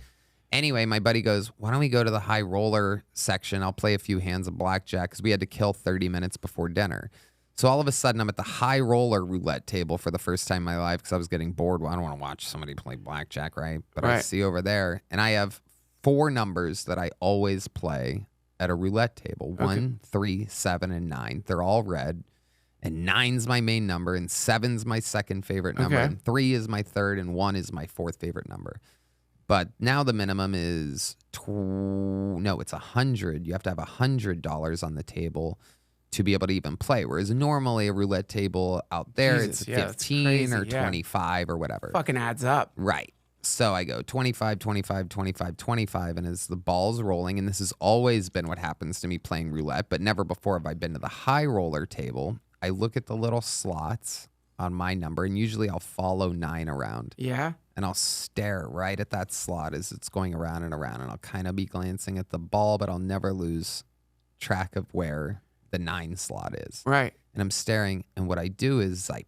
Anyway, my buddy goes, "Why don't we go to the high roller section? I'll play a few hands of blackjack," because we had to kill 30 minutes before dinner. So all of a sudden, I'm at the high roller roulette table for the first time in my life because I was getting bored. Well, I don't want to watch somebody play blackjack, right? But I see over there, and I have 4 numbers that I always play at a roulette table. 1, 3, 7, and 9. They're all red. And 9's my main number, and 7's my second favorite number, and 3 is my third, and 1 is my 4th favorite number. But now the minimum is, it's 100. You have to have $100 on the table to be able to even play. Whereas normally a roulette table out there, it's 15 or 25 or whatever. Fucking adds up. Right. So I go 25, 25, 25, 25. And as the ball's rolling, and this has always been what happens to me playing roulette, but never before have I been to the high roller table. I look at the little slots on my number, and usually I'll follow 9 around. Yeah. And I'll stare right at that slot as it's going around and around. And I'll kind of be glancing at the ball, but I'll never lose track of where the 9 slot is. Right. And I'm staring. And what I do is I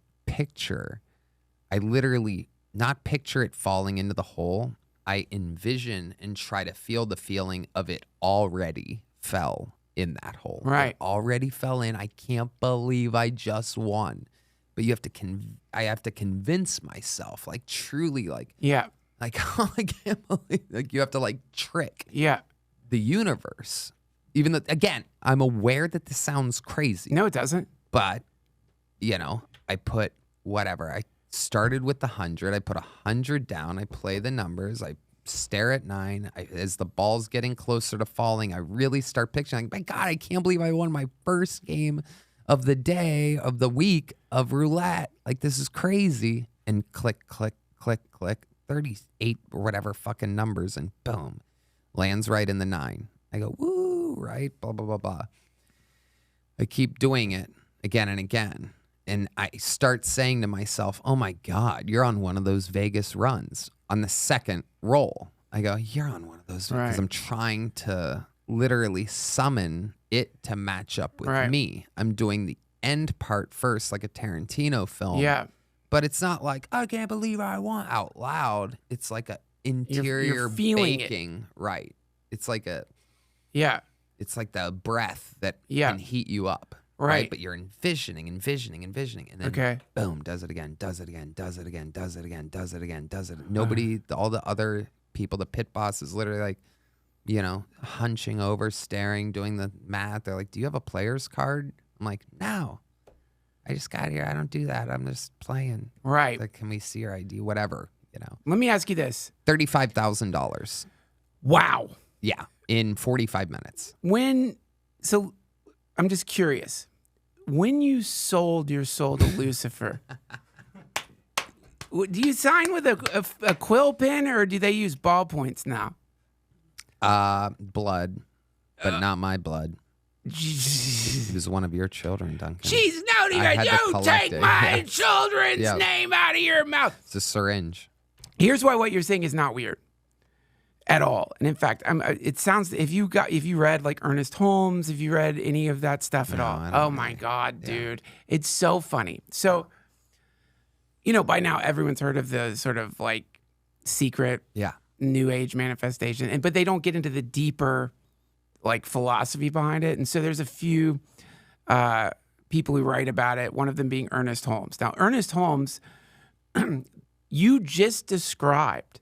literally not picture it falling into the hole. I envision and try to feel the feeling of it already fell in that hole. Right. It already fell in. I can't believe I just won. But you have to I have to convince myself, like truly, like oh, I can't believe, like you have to like trick the universe. Even though, again, I'm aware that this sounds crazy. No, it doesn't. But I put whatever. I started with the 100. I put 100 down. I play the numbers. I stare at 9. As the ball's getting closer to falling, I really start picturing, like, my God, I can't believe I won my first game of the day, of the week of roulette. Like, this is crazy. And click, click, click, click, 38 or whatever fucking numbers, and boom, lands right in the 9. I go, woo, right? Blah, blah, blah, blah. I keep doing it again and again. And I start saying to myself, oh my God, you're on one of those Vegas runs. On the second roll, I go, you're on one of those, because I'm trying to literally summon it to match up with me. I'm doing the end part first, like a Tarantino film. Yeah. But it's not like, I can't believe I won out loud. It's like a interior you're feeling baking. Right. It's like Yeah. it's like the breath that Yeah. can heat you up. Right. But you're envisioning. And then boom, does it again. Nobody, all the other people, the pit boss is literally like, you know, hunching over, staring, doing the math. They're like, do you have a player's card? I'm like, no. I just got here. I don't do that. I'm just playing. Right. Like, can we see your ID? Whatever, you know. Let me ask you this. $35,000. Wow. Yeah, in 45 minutes. So I'm just curious. When you sold your soul to Lucifer, do you sign with a quill pen or do they use ballpoints now? Blood, but not my blood. He was one of your children, Duncan. Jeez, no, you take my children's name out of your mouth. It's a syringe. Here's why what you're saying is not weird at all. And in fact, it sounds, if you read like Ernest Holmes, if you read any of that stuff at all, oh my God, dude, it's so funny. So, you know, by now everyone's heard of the sort of like secret New Age manifestation, but they don't get into the deeper like philosophy behind it. And so there's a few people who write about it, one of them being Ernest Holmes. Now, Ernest Holmes, you just described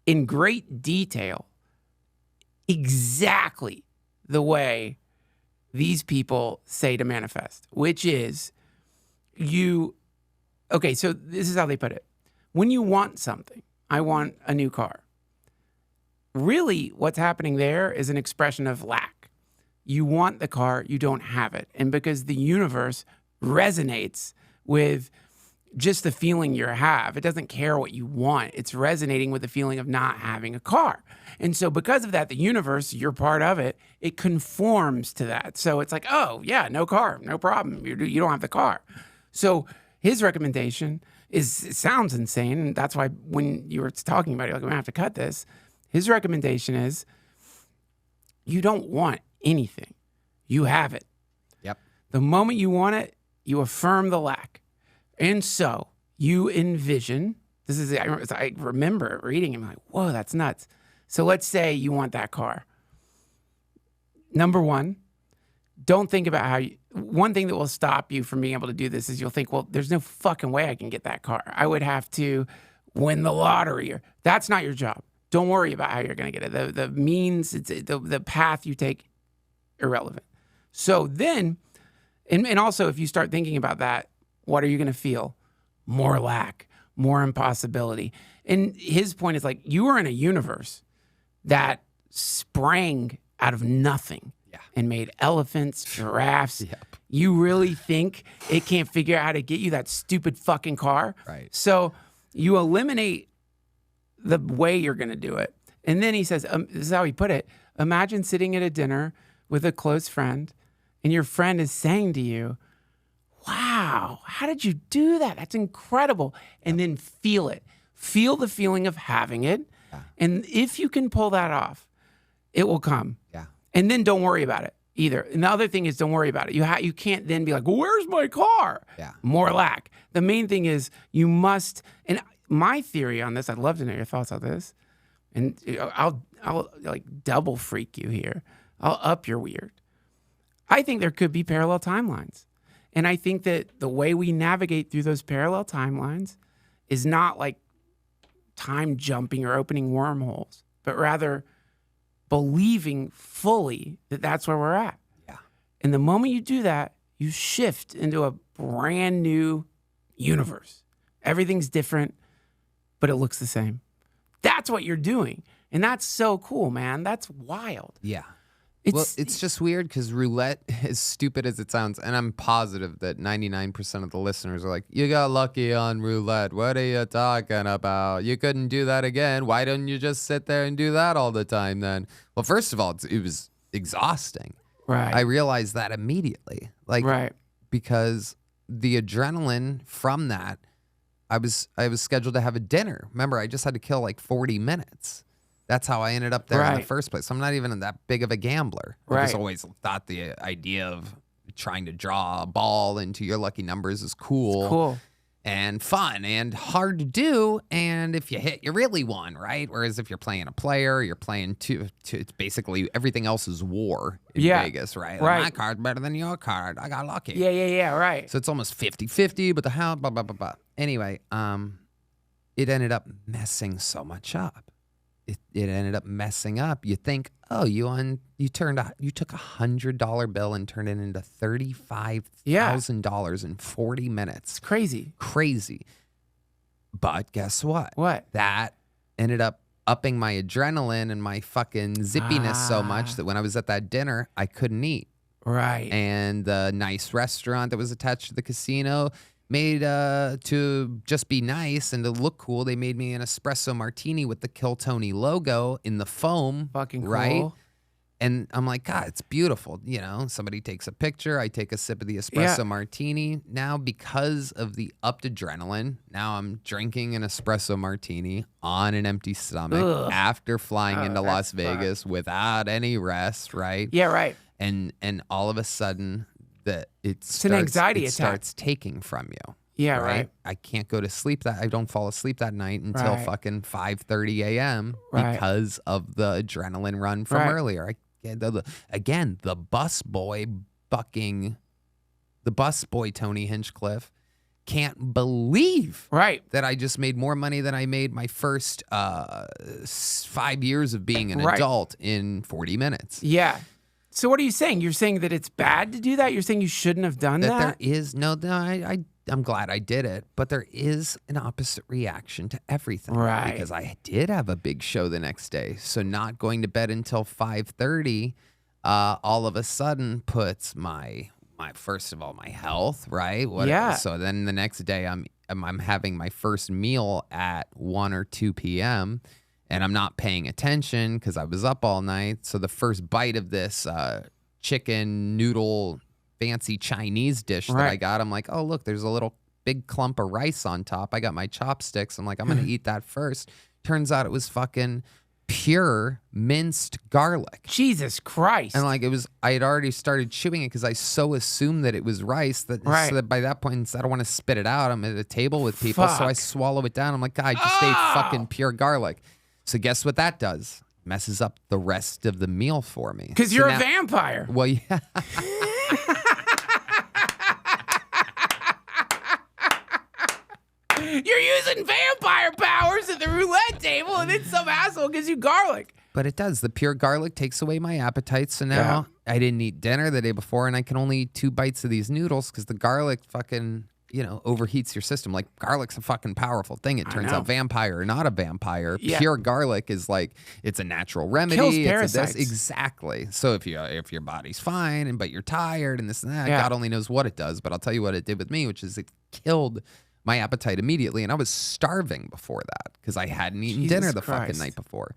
in great detail exactly the way these people say to manifest, which is okay, so this is how they put it. When you want something, I want a new car. Really, what's happening there is an expression of lack. You want the car, you don't have it. And because the universe resonates with just the feeling you have, it doesn't care what you want. It's resonating with the feeling of not having a car. And so because of that, the universe, you're part of it, it conforms to that. So it's like, oh, yeah, no car, no problem. You don't have the car. So his recommendation it sounds insane. And that's why when you were talking about it, you're like, I'm going to have to cut this. His recommendation is you don't want anything. You have it. Yep. The moment you want it, you affirm the lack. And so you envision, I remember reading him like, whoa, that's nuts. So let's say you want that car. Number one, don't think about one thing that will stop you from being able to do this is you'll think, well, there's no fucking way I can get that car. I would have to win the lottery. That's not your job. Don't worry about how you're going to get it. The means, the path you take, irrelevant. So then, and also if you start thinking about that, what are you going to feel? More lack, more impossibility. And his point is like, you are in a universe that sprang out of nothing and made elephants, giraffes. Yep. You really think it can't figure out how to get you that stupid fucking car? Right. So you eliminate the way you're going to do it. And then he says, this is how he put it. Imagine sitting at a dinner with a close friend and your friend is saying to you, wow, how did you do that? That's incredible. And then feel it. Feel the feeling of having it. Yeah. And if you can pull that off, it will come. Yeah. And then don't worry about it either. And the other thing is don't worry about it. You can't then be like, well, where's my car? Yeah. More lack. The main thing is you must, and my theory on this, I'd love to know your thoughts on this. And I'll like double freak you here. I'll up your weird. I think there could be parallel timelines. And I think that the way we navigate through those parallel timelines is not like time jumping or opening wormholes, but rather believing fully that that's where we're at. Yeah. And the moment you do that, you shift into a brand new universe. Everything's different, but it looks the same. That's what you're doing. And that's so cool, man. That's wild. Yeah. It's just weird because roulette, as stupid as it sounds, and I'm positive that 99% of the listeners are like, you got lucky on roulette. What are you talking about? You couldn't do that again. Why don't you just sit there and do that all the time then? Well, first of all, it was exhausting. Right. I realized that immediately. Right. Because the adrenaline from that, I was scheduled to have a dinner. Remember, I just had to kill like 40 minutes. That's how I ended up there in the first place. I'm not even that big of a gambler. I just always thought the idea of trying to draw a ball into your lucky numbers is cool. It's cool. and fun and hard to do. And if you hit, you really won, right? Whereas if you're playing a player, you're playing two it's basically everything else is war in Vegas, right? Like, my card's better than your card. I got lucky. Yeah, right. So it's almost 50-50, but the how, blah, blah, blah, blah. Anyway, it ended up messing so much up. It ended up messing up. You think, oh, you took $100 bill and turned it into $35,000 in 40 minutes. It's crazy. Crazy. But guess what? What? That ended up upping my adrenaline and my fucking zippiness so much that when I was at that dinner, I couldn't eat. Right. And the nice restaurant that was attached to the casino made to just be nice and to look cool. They made me an espresso martini with the Kill Tony logo in the foam. Fucking cool. Right? And I'm like, God, it's beautiful. You know, somebody takes a picture. I take a sip of the espresso martini. Now, because of the upped adrenaline, now I'm drinking an espresso martini on an empty stomach after flying into Las Vegas without any rest, right? Yeah, right. And all of a sudden, it's an anxiety attack. Starts taking from you. Yeah, right. I can't go to sleep. I don't fall asleep that night until fucking 5:30 a.m. because of the adrenaline run from earlier. Again, the bus boy Tony Hinchcliffe can't believe that I just made more money than I made my first 5 years of being an adult in 40 minutes. Yeah. So what are you saying? You're saying that it's bad to do that? You're saying you shouldn't have done that? There is I'm glad I did it, but there is an opposite reaction to everything. Right. Because I did have a big show the next day. So not going to bed until 5:30 all of a sudden puts my first of all, my health, right? So then the next day I'm having my first meal at 1 or 2 p.m. and I'm not paying attention because I was up all night. So the first bite of this chicken noodle fancy Chinese dish that I got, I'm like, oh, look, there's a little big clump of rice on top. I got my chopsticks. I'm like, I'm going to eat that first. Turns out it was fucking pure minced garlic. Jesus Christ. And like I had already started chewing it because I so assumed that it was rice so that by that point, I don't want to spit it out. I'm at a table with people. So I swallow it down. I'm like, God, I just ate fucking pure garlic. So guess what that does? Messes up the rest of the meal for me. Because you're a vampire. Well, yeah. You're using vampire powers at the roulette table, and then some asshole gives you garlic. But it does. The pure garlic takes away my appetite. So now I didn't eat dinner the day before, and I can only eat 2 bites of these noodles because the garlic fucking, overheats your system. Like, garlic's a fucking powerful thing. It turns out vampire or not a vampire. Yeah. Pure garlic is like, it's a natural remedy. Kills parasites. Exactly. So if your body's fine, but you're tired and this and that, God only knows what it does. But I'll tell you what it did with me, which is it killed my appetite immediately. And I was starving before that because I hadn't eaten dinner the fucking night before.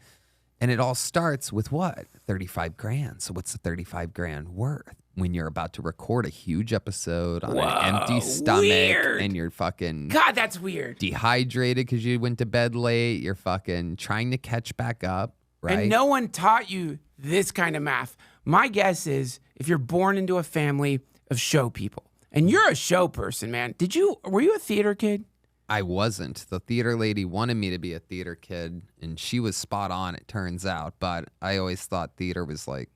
And it all starts with what? 35 grand. So what's the 35 grand worth when you're about to record a huge episode on an empty stomach and you're fucking... God, that's weird. Dehydrated because you went to bed late. You're fucking trying to catch back up, right? And no one taught you this kind of math. My guess is if you're born into a family of show people, and you're a show person, man. Were you a theater kid? I wasn't. The theater lady wanted me to be a theater kid, and she was spot on, it turns out. But I always thought theater was like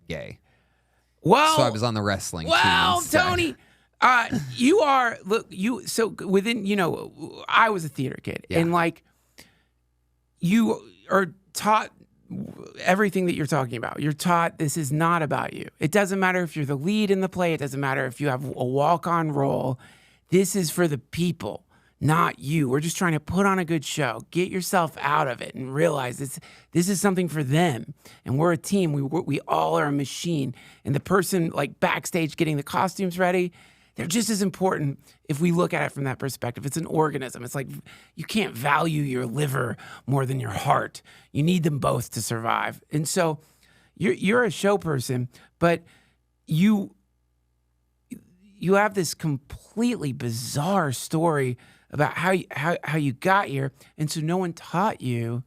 gay. Well, so I was on the wrestling team. Well, instead. Tony, you are. Look, so within, I was a theater kid, and like, you are taught everything that you're talking about. You're taught this is not about you. It doesn't matter if you're the lead in the play. It doesn't matter if you have a walk-on role. This is for the people, not you. We're just trying to put on a good show. Get yourself out of it and realize this is something for them. And we're a team. We all are a machine. And the person like backstage getting the costumes ready, they're just as important if we look at it from that perspective. It's an organism. It's like you can't value your liver more than your heart. You need them both to survive. And so you're a show person, but you have this completely bizarre story about how you got here. And so no one taught you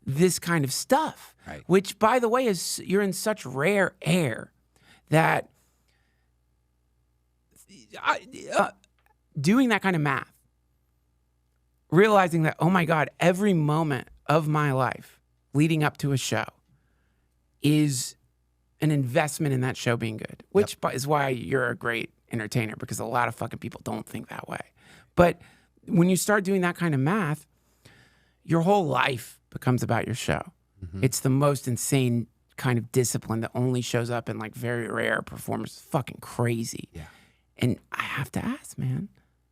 this kind of stuff, right. Which, by the way, you're in such rare air that doing that kind of math, realizing that, oh my God, every moment of my life leading up to a show is an investment in that show being good, which is why you're a great entertainer, because a lot of fucking people don't think that way. But when you start doing that kind of math, your whole life becomes about your show. Mm-hmm. It's the most insane kind of discipline that only shows up in like very rare performers. It's fucking crazy. Yeah. And I have to ask, man,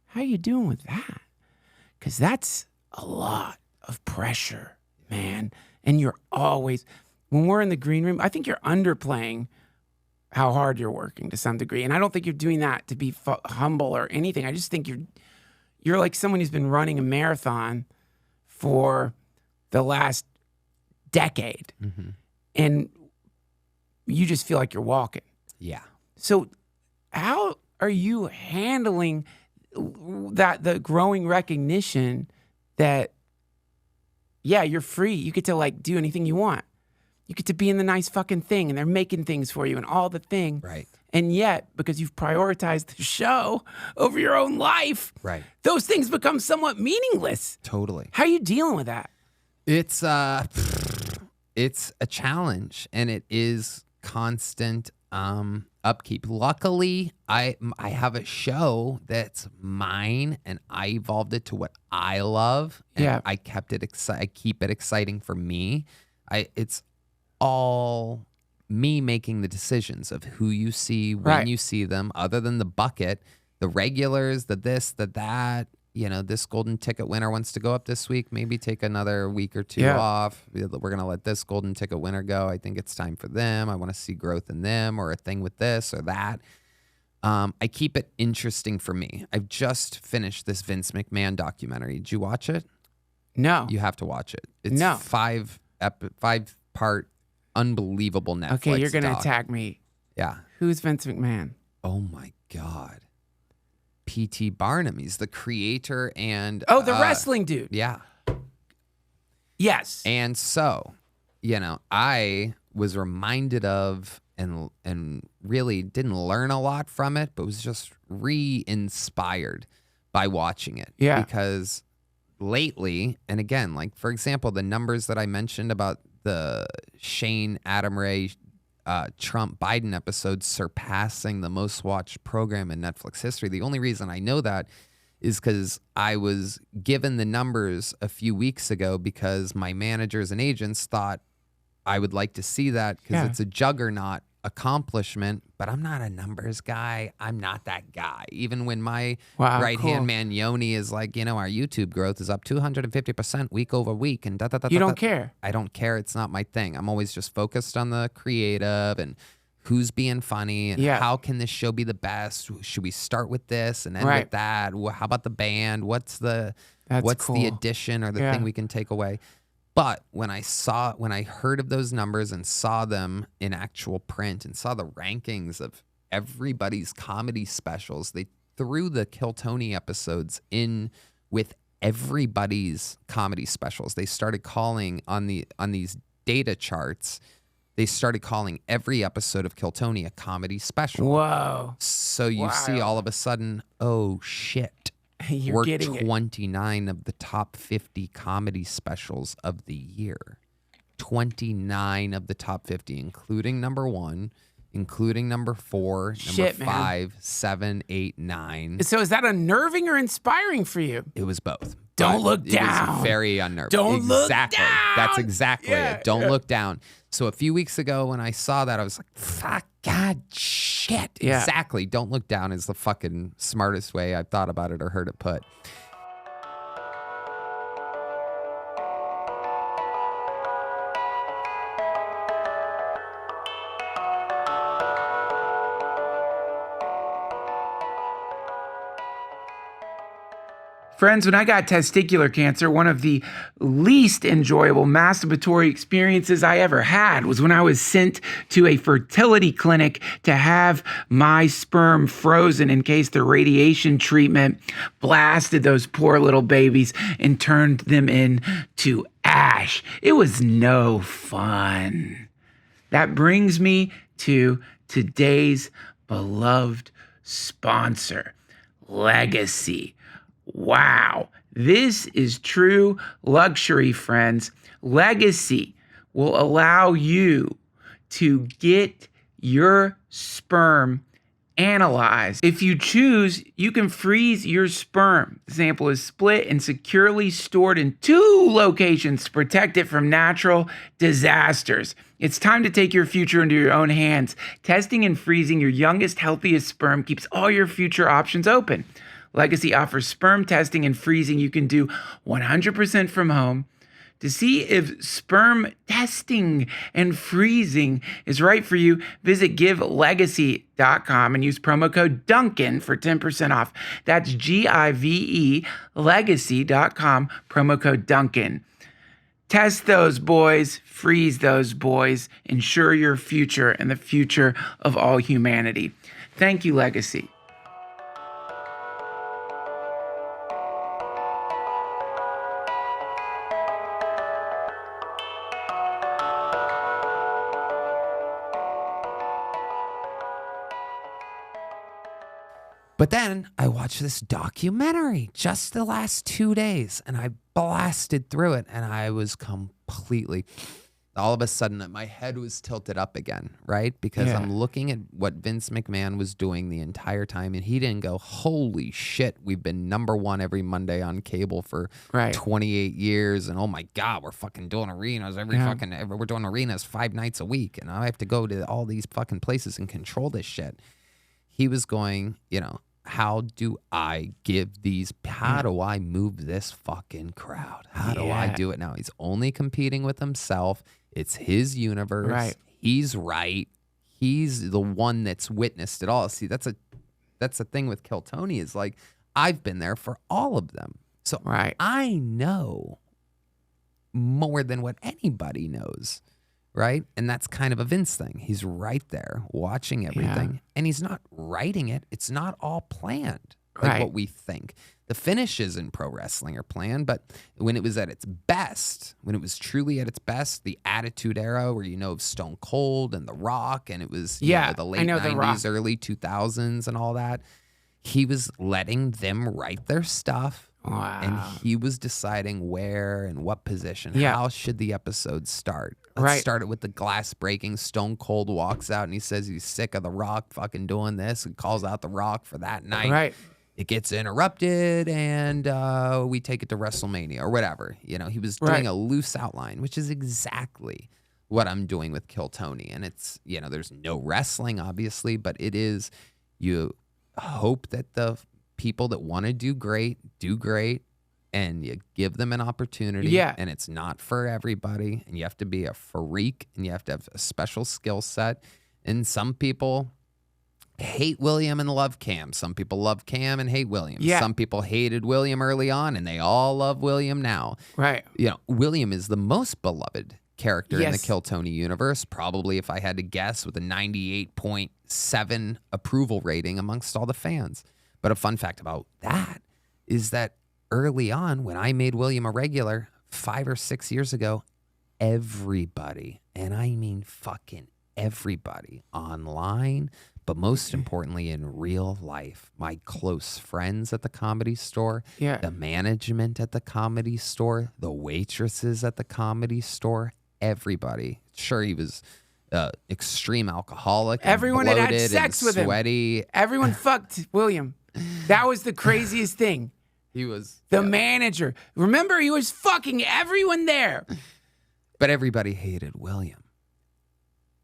how you doing with that? Because that's a lot of pressure, man. And you're always, when we're in the green room, I think you're underplaying how hard you're working to some degree. And I don't think you're doing that to be humble or anything. I just think you're like someone who's been running a marathon for the last decade. Mm-hmm. And you just feel like you're walking. Yeah. So how are you handling that, the growing recognition that, yeah, you're free. You get to like do anything you want. You get to be in the nice fucking thing and they're making things for you and all the thing. Right. And yet, because you've prioritized the show over your own life, right, those things become somewhat meaningless. Totally. How are you dealing with that? It's a challenge, and it is constant upkeep. Luckily, I have a show that's mine, and I evolved it to what I love. And I kept it I keep it exciting for me. It's all me making the decisions of who you see, when you see them, other than the bucket, the regulars, the this, the that. You know, this golden ticket winner wants to go up this week, maybe take another week or two off. We're going to let this golden ticket winner go. I think it's time for them. I want to see growth in them, or a thing with this or that. I keep it interesting for me. I've just finished this Vince McMahon documentary. Did you watch it? No. You have to watch it. It's 5-part, unbelievable Netflix Okay, you're going to doc. attack me. Yeah. Who's Vince McMahon? Oh, my God. P.T. Barnum. He's the creator and... Oh, the wrestling dude. Yeah. Yes. And so, you know, I was reminded of and really didn't learn a lot from it, but was just re-inspired by watching it. Yeah. Because lately, and again, like, for example, the numbers that I mentioned about the Shane, Adam Ray, Trump Biden episode surpassing the most watched program in Netflix history. The only reason I know that is because I was given the numbers a few weeks ago because my managers and agents thought I would like to see that because it's a juggernaut accomplishment, but I'm not a numbers guy. I'm not that guy. Even when my right-hand man Yoni is like, you know, our YouTube growth is up 250% week over week. And you don't care. I don't care. It's not my thing. I'm always just focused on the creative and who's being funny and how can this show be the best? Should we start with this and end with that? How about the band? What's the addition or the thing we can take away? But when I heard of those numbers and saw them in actual print and saw the rankings of everybody's comedy specials, they threw the Kill Tony episodes in with everybody's comedy specials. They started calling on these data charts. They started calling every episode of Kill Tony a comedy special. Whoa. So you see all of a sudden, oh shit. We're 29 of the top 50 comedy specials of the year. 29 of the top 50, including number 1, including number 4, number 5, 7, 8, 9. So is that unnerving or inspiring for you? It was both. Don't look down. It was very unnerving. Don't look down. That's exactly it. Don't look down. So a few weeks ago when I saw that, I was like, fuck, God, shit. Yeah. Exactly. Don't look down is the fucking smartest way I've thought about it or heard it put. Friends, when I got testicular cancer, one of the least enjoyable masturbatory experiences I ever had was when I was sent to a fertility clinic to have my sperm frozen in case the radiation treatment blasted those poor little babies and turned them into ash. It was no fun. That brings me to today's beloved sponsor, Legacy. Wow, This is true luxury, friends. Legacy will allow you to get your sperm analyzed. If you choose, you can freeze your sperm. The sample is split and securely stored in 2 locations to protect it from natural disasters. It's time to take your future into your own hands. Testing and freezing your youngest, healthiest sperm keeps all your future options open. Legacy offers sperm testing and freezing you can do 100% from home. To see if sperm testing and freezing is right for you, visit givelegacy.com and use promo code Duncan for 10% off. That's GIVE legacy.com, promo code Duncan. Test those boys, freeze those boys, ensure your future and the future of all humanity. Thank you, Legacy. But then I watched this documentary just the last 2 days, and I blasted through it, and I was completely, all of a sudden, my head was tilted up again, right? Because I'm looking at what Vince McMahon was doing the entire time, and he didn't go, holy shit, we've been #1 every Monday on cable for 28 years, and oh my God, we're fucking doing arenas we're doing arenas 5 nights a week, and I have to go to all these fucking places and control this shit. He was going, how do I move this fucking crowd? How do I do it now? He's only competing with himself. It's his universe. Right. He's right. He's the one that's witnessed it all. See, that's the thing with Kill Tony is like, I've been there for all of them. So I know more than what anybody knows. Right? And that's kind of a Vince thing. He's right there watching everything and he's not writing it. It's not all planned like what we think. The finishes in pro wrestling are planned, but when it was at its best, when it was truly at its best, the Attitude Era where of Stone Cold and The Rock and it was the late 90s, early 2000s and all that, he was letting them write their stuff. Wow. And he was deciding where and what position. How should the episode start? Let's start it with the glass breaking. Stone Cold walks out and he says he's sick of The Rock fucking doing this and calls out The Rock for that night. Right. It gets interrupted and we take it to WrestleMania or whatever. He was doing a loose outline, which is exactly what I'm doing with Kill Tony. And it's, there's no wrestling, obviously, but it is, you hope that the people that want to do great, and you give them an opportunity. Yeah. And it's not for everybody. And you have to be a freak and you have to have a special skill set. And some people hate William and love Cam. Some people love Cam and hate William. Yeah. Some people hated William early on and they all love William now. Right. William is the most beloved character in the Kill Tony universe. Probably, if I had to guess, with a 98.7 approval rating amongst all the fans. But a fun fact about that is that early on, when I made William a regular 5 or 6 years ago, everybody, and I mean fucking everybody, online, but most importantly in real life, my close friends at the Comedy Store, the management at the Comedy Store, the waitresses at the Comedy Store, everybody. Sure, he was extreme alcoholic. Everyone and had bloated sex and with sweaty. him. Everyone fucked William. That was the craziest thing. He was the manager. Remember, he was fucking everyone there. But everybody hated William.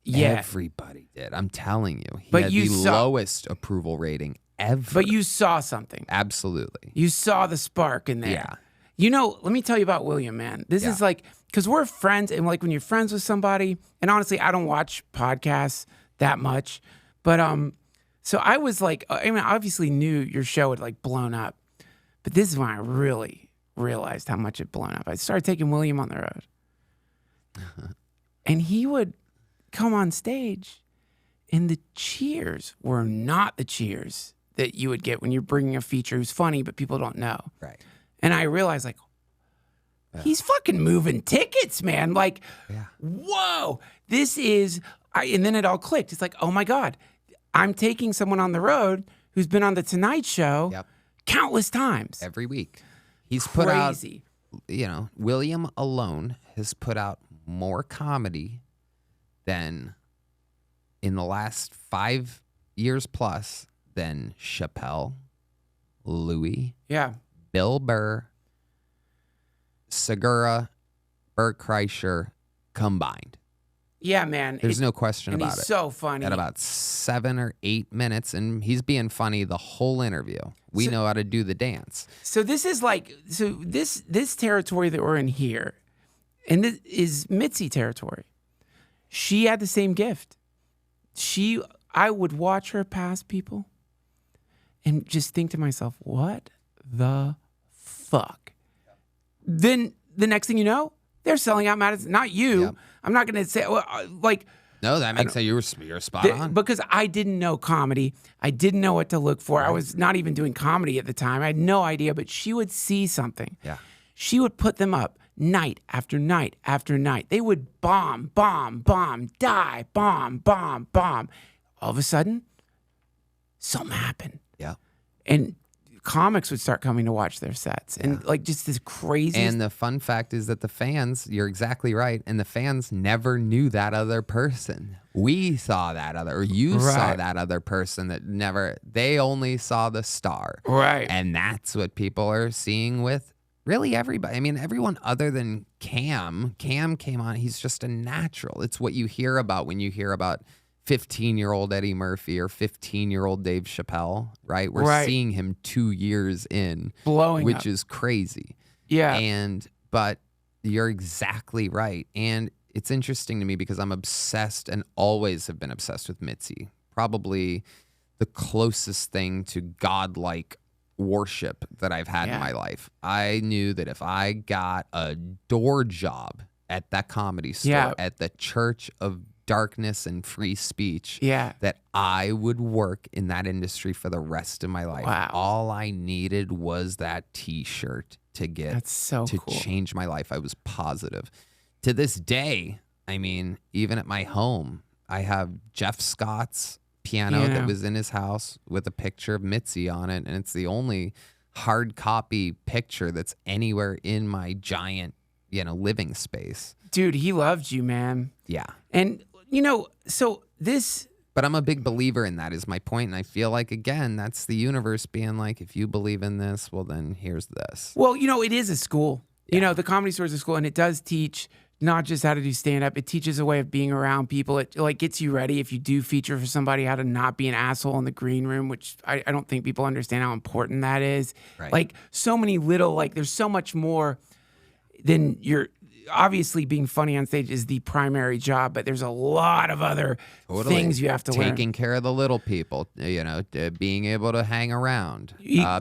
Yeah. Everybody did. I'm telling you. He but had you the saw, lowest approval rating ever. But you saw something. Absolutely. You saw the spark in there. Yeah. Let me tell you about William, man. This is like, because we're friends, and like when you're friends with somebody, and honestly, I don't watch podcasts that much, but so I was like, I mean, I obviously knew your show had like blown up, but this is when I really realized how much it blown up. I started taking William on the road, and he would come on stage, and the cheers were not the cheers that you would get when you're bringing a feature who's funny, but people don't know. Right. And I realized, like, he's fucking moving tickets, man. Like, whoa, this is, and then it all clicked. It's like, oh my God, I'm taking someone on the road who's been on the Tonight Show countless times. Every week. He's put out, William alone has put out more comedy than in the last 5 years plus than Chappelle, Louis, Bill Burr, Segura, Bert Kreischer combined. Yeah, man. There's no question about it. He's so funny. At about 7 or 8 minutes, and he's being funny the whole interview. We know how to do the dance. So this is this territory that we're in here, and this is Mitzi territory. She had the same gift. I would watch her pass people and just think to myself, what the fuck? Then the next thing you know, they're selling out Madison. Not you. Yep. I'm not going to say, No, that makes sense. You're spot on. Because I didn't know comedy. I didn't know what to look for. Right. I was not even doing comedy at the time. I had no idea, but she would see something. Yeah. She would put them up night after night after night. They would bomb, die, bomb. All of a sudden, something happened. Yeah. And comics would start coming to watch their sets. And just this crazy. And the fun fact is that the fans, you're exactly right, and the fans never knew that other person. We saw that saw that other person that they only saw the star. Right. And that's what people are seeing with really everybody. I mean, everyone other than Cam. Cam came on. He's just a natural. It's what you hear about when you hear about 15-year-old Eddie Murphy or 15-year-old Dave Chappelle, right? We're seeing him 2 years in, blowing which up. Is crazy. Yeah. But you're exactly right. And it's interesting to me because I'm obsessed and always have been obsessed with Mitzi. Probably the closest thing to godlike worship that I've had in my life. I knew that if I got a door job at that comedy store, at the Church of Darkness and Free Speech, that I would work in that industry for the rest of my life. Wow. All I needed was that T-shirt to get to change my life. I was positive. To this day, I mean, even at my home, I have Jeff Scott's piano that was in his house with a picture of Mitzi on it, and it's the only hard copy picture that's anywhere in my giant, living space. Dude, he loved you, man. Yeah. And so this. But I'm a big believer in that is my point. And I feel like, again, that's the universe being like, if you believe in this, well, then here's this. Well, it is a school. Yeah. The Comedy Store is a school, and it does teach not just how to do stand-up. It teaches a way of being around people. It gets you ready if you do feature for somebody, how to not be an asshole in the green room, which I don't think people understand how important that is. Right. So many little, there's so much more than your... Obviously, being funny on stage is the primary job, but there's a lot of other things you have to learn. Taking care of the little people, being able to hang around,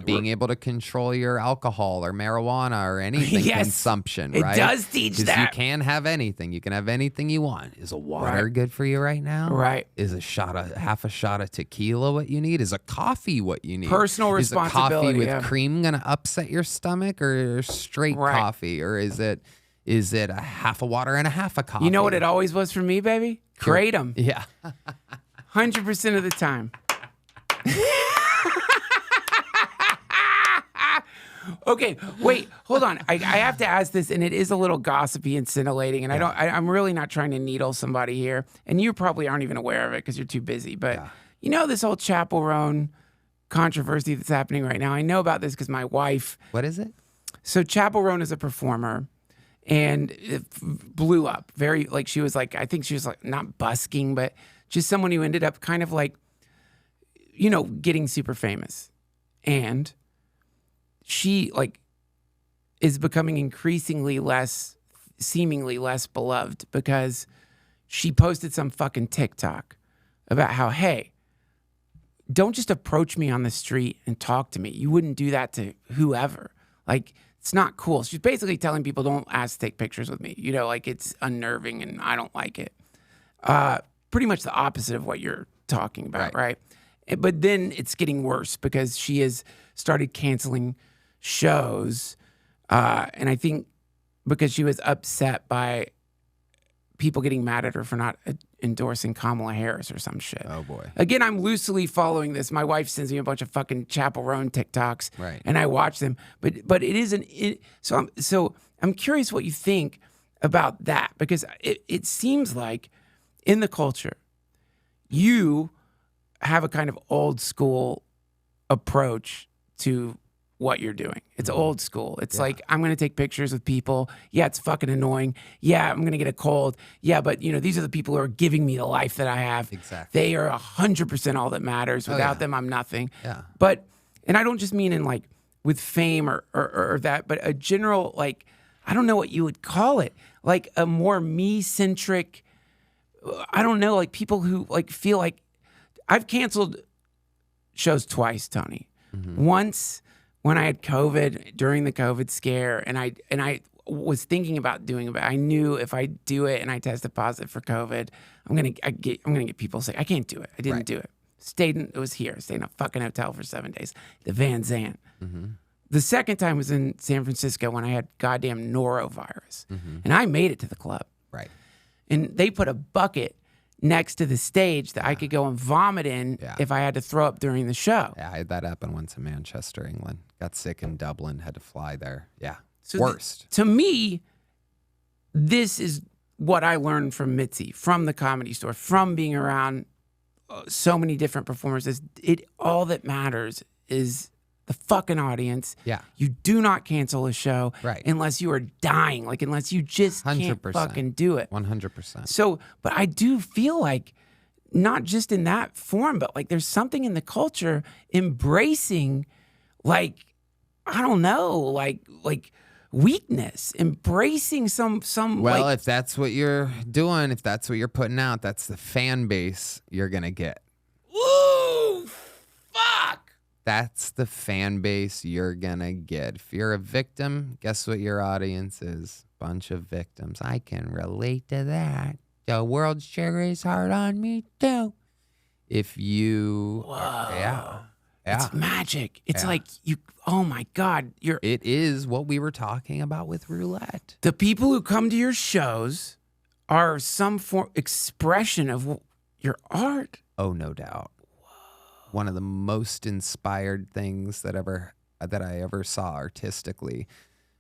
being able to control your alcohol or marijuana or anything consumption, right? It does teach that. You can have anything. You can have anything you want. Is a water good for you right now? Right. Is half a shot of tequila what you need? Is a coffee what you need? Personal responsibility. Is a coffee with cream going to upset your stomach, or straight coffee? Or is it a half a water and a half a coffee? You know what it always was for me, baby? Kratom. Yeah. 100% of the time. Okay, wait, hold on. I have to ask this, and it is a little gossipy and scintillating, and I'm really not trying to needle somebody here, and you probably aren't even aware of it because you're too busy, but this whole Chapel Roan controversy that's happening right now, I know about this because my wife... What is it? So Chapel Roan is a performer, and it blew up. She was I think she was not busking, but just someone who ended up kind of getting super famous. And she is becoming seemingly less beloved because she posted some fucking TikTok about how, hey, don't just approach me on the street and talk to me. You wouldn't do that to whoever. It's not cool. She's basically telling people don't ask to take pictures with me. It's unnerving and I don't like it. Pretty much the opposite of what you're talking about, right? But then it's getting worse because she has started canceling shows. And I think because she was upset by people getting mad at her for not endorsing Kamala Harris or some shit. Oh boy. Again, I'm loosely following this. My wife sends me a bunch of fucking Chapel Roan TikToks, Right. and I watch them. But it isn't. So I'm curious what you think about that, because it seems like in the culture, you have a kind of old school approach to what you're doing. It's old school. It's like, I'm going to take pictures with people. Yeah, it's fucking annoying. Yeah, I'm going to get a cold. Yeah, but these are the people who are giving me the life that I have. Exactly. They are 100% all that matters. Without them, I'm nothing. Yeah. But, and I don't just mean in like with fame or that, but a general, like, I don't know what you would call it, like a more me-centric, I don't know, like people who like feel like, I've canceled shows twice, Tony. Once when I had COVID, during the COVID scare, and I was thinking about doing it, but I knew if I do it and I tested positive for COVID, I'm gonna get people sick. I can't do it. I didn't do it. It was here. Stayed in a fucking hotel for 7 days. The Van Zandt. The second time was in San Francisco when I had goddamn norovirus, and I made it to the club. Right. And they put a bucket next to the stage that I could go and vomit in if I had to throw up during the show. Yeah, I had that happen once in Manchester, England. Got sick in Dublin, had to fly there. Yeah. So worst. To me, this is what I learned from Mitzi, from the Comedy Store, from being around so many different performers. All that matters is the fucking audience. Yeah. You do not cancel a show unless you are dying, like unless you just can't 100%. fucking do it. 100%. So, but I do feel like not just in that form, but like there's something in the culture embracing, like, I don't know, like weakness, embracing some. Well, like, if that's what you're doing, if that's what you're putting out, that's the fan base you're gonna get. ooh, fuck. That's the fan base you're gonna get. If you're a victim, guess what your audience is? Bunch of victims. I can relate to that. The world sure is hard on me too. If you, yeah. It's magic. It's like you. Oh my God, It is what we were talking about with roulette. The people who come to your shows are some form expression of your art. Oh, no doubt. One of the most inspired things that I ever saw artistically,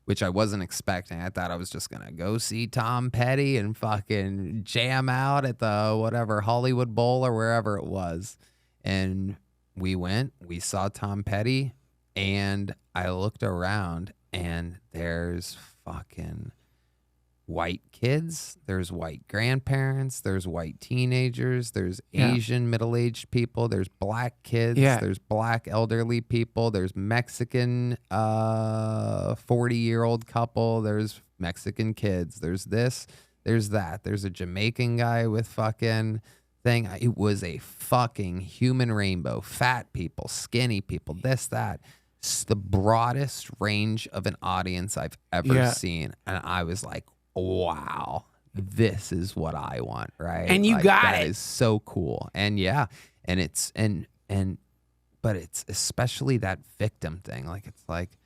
which I wasn't expecting. I thought I was just gonna go see Tom Petty and fucking jam out at the whatever Hollywood Bowl or wherever it was. And we went, we saw Tom Petty, and I looked around and there's fucking white kids, there's white grandparents, there's white teenagers, there's Asian middle-aged people, there's black kids, there's black elderly people, there's Mexican 40-year-old couple, there's Mexican kids, there's this, there's that, there's a Jamaican guy with fucking thing. It was a fucking human rainbow. Fat people, skinny people, this, that. It's the broadest range of an audience I've ever seen. And I was like, wow, this is what I want, right? And you got that it. is so cool. And and it's but it's especially that victim thing. Like it's like,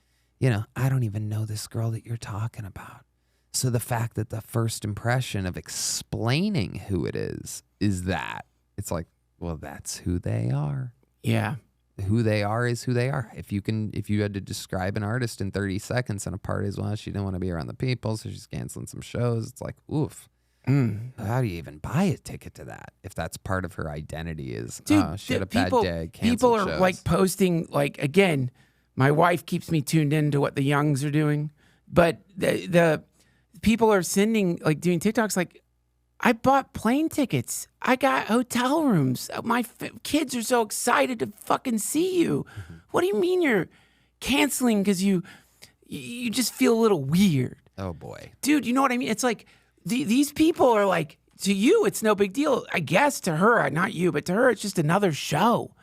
I don't even know this girl that you're talking about. So the fact that the first impression of explaining who it is that, it's like, well, that's who they are. Yeah. Who they are is who they are. If you had to describe an artist in 30 seconds, and a part is, well, she didn't want to be around the people, so she's canceling some shows. It's like, oof. How do you even buy a ticket to that if that's part of her identity? Is she had a bad day. People are shows. like posting, like, again, my wife keeps me tuned into what the youngs are doing, but the people are sending, like, doing TikToks like, I bought plane tickets. I got hotel rooms. My kids are so excited to fucking see you. What do you mean you're canceling because you just feel a little weird? Oh, boy. Dude, you know what I mean? It's like these people are like, to you, it's no big deal. I guess to her, not you, but to her, it's just another show.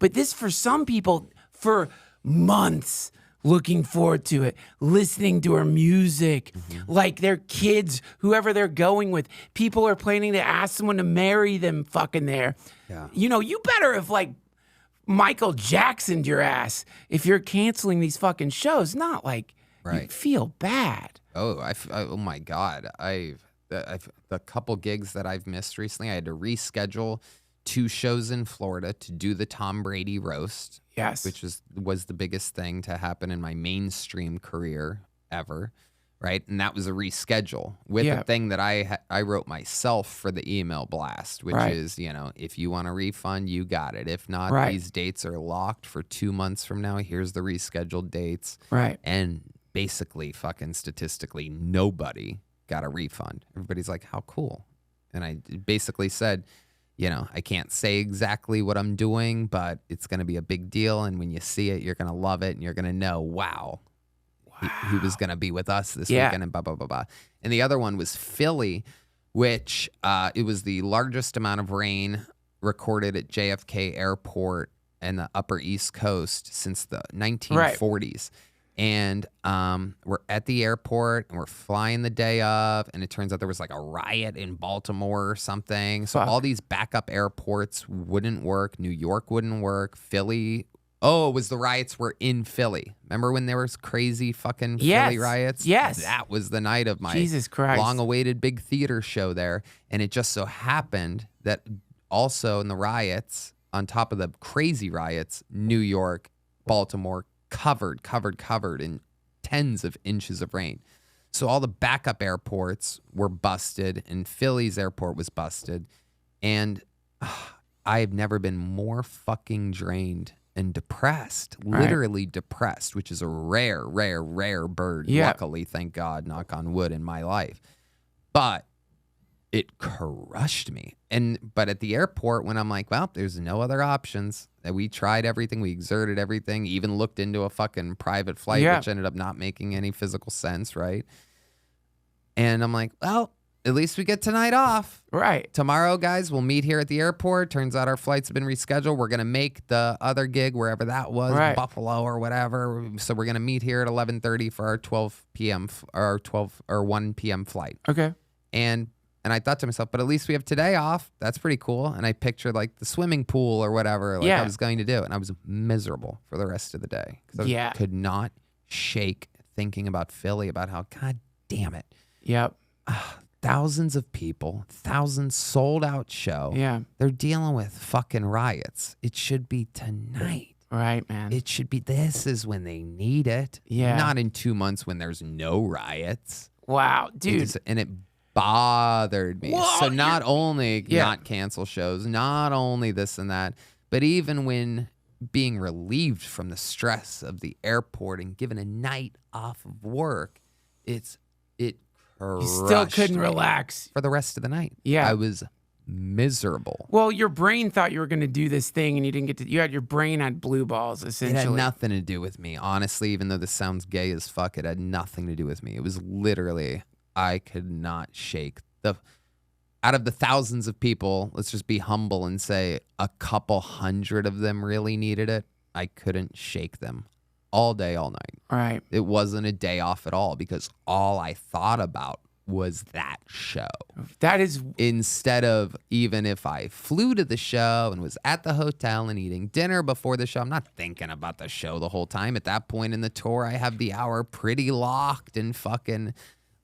But this, for some people, for months, looking forward to it, listening to her music, like their kids, whoever they're going with. People are planning to ask someone to marry them fucking there. Yeah. You better have, like, Michael Jacksoned your ass if you're canceling these fucking shows. Not like you feel bad. Oh, oh my God. the couple gigs that I've missed recently, I had to reschedule 2 shows in Florida to do the Tom Brady roast. Yes. Which was the biggest thing to happen in my mainstream career ever. Right. And that was a reschedule with a thing that I wrote myself for the email blast, which is, if you want a refund, you got it. If not, these dates are locked for 2 months from now. Here's the rescheduled dates. Right. And basically, fucking statistically, nobody got a refund. Everybody's like, how cool. And I basically said, I can't say exactly what I'm doing, but it's going to be a big deal. And when you see it, you're going to love it. And you're going to know, wow. He was going to be with us this weekend and blah, blah, blah, blah. And the other one was Philly, which it was the largest amount of rain recorded at JFK Airport and the Upper East Coast since the 1940s. And we're at the airport and we're flying the day of, and it turns out there was like a riot in Baltimore or something. So all these backup airports wouldn't work. New York wouldn't work. Philly. Oh, it was the riots were in Philly. Remember when there was crazy fucking Philly riots? Yes. That was the night of my Jesus Christ. long-awaited big theater show there. And it just so happened that also in the riots, on top of the crazy riots, New York, Baltimore, covered in tens of inches of rain. So all the backup airports were busted, and Philly's airport was busted. And I have never been more fucking drained and depressed, literally depressed, which is a rare bird. Luckily, thank God, knock on wood, in my life. But it crushed me. But at the airport, when I'm like, well, there's no other options. We tried everything. We exerted everything. Even looked into a fucking private flight, which ended up not making any physical sense, right? And I'm like, well, at least we get tonight off. Right. Tomorrow, guys, we'll meet here at the airport. Turns out our flights have been rescheduled. We're going to make the other gig, wherever that was, Buffalo or whatever. So we're going to meet here at 11:30 for our 12 p.m. or 1 p.m. flight. Okay. And I thought to myself, but at least we have today off. That's pretty cool. And I pictured like the swimming pool or whatever I was going to do. And I was miserable for the rest of the day. Because I could not shake thinking about Philly, about how, God damn it. Yep. Thousands of people, thousands sold out show. Yeah. They're dealing with fucking riots. It should be tonight. Right, man. It should be, this is when they need it. Yeah. Not in 2 months when there's no riots. Wow, dude. And it bothered me. Well, so not only not cancel shows, not only this and that, but even when being relieved from the stress of the airport and given a night off of work, it you still couldn't relax for the rest of the night. Yeah. I was miserable. Well, your brain thought you were going to do this thing and you didn't get to. Your brain had blue balls, essentially. It had nothing to do with me. Honestly, even though this sounds gay as fuck, it had nothing to do with me. It was literally, I could not shake out of the thousands of people, let's just be humble and say a couple hundred of them really needed it. I couldn't shake them all day, all night. Right. It wasn't a day off at all because all I thought about was that show. That is... Instead of, even if I flew to the show and was at the hotel and eating dinner before the show, I'm not thinking about the show the whole time. At that point in the tour, I have the hour pretty locked in fucking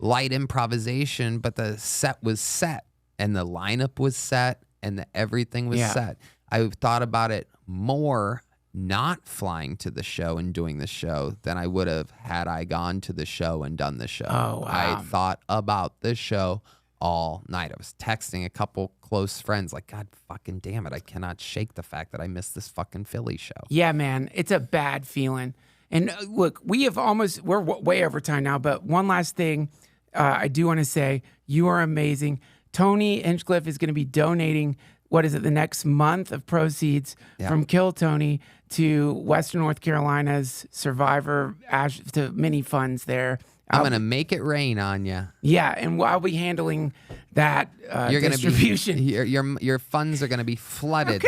light improvisation, but the set was set and the lineup was set and everything was set. I thought about it more not flying to the show and doing the show than I would have had I gone to the show and done the show. Oh, wow. I thought about the show all night. I was texting a couple close friends like, God fucking damn it, I cannot shake the fact that I missed this fucking Philly show. Yeah, man, it's a bad feeling. And look, we're way over time now, but one last thing I do want to say, you are amazing. Tony Hinchcliffe is going to be donating, the next month of proceeds from Kill Tony to Western North Carolina's Survivor to many funds there. I'm going to make it rain on you. Yeah, and I'll be handling that distribution. Your funds are going to be flooded.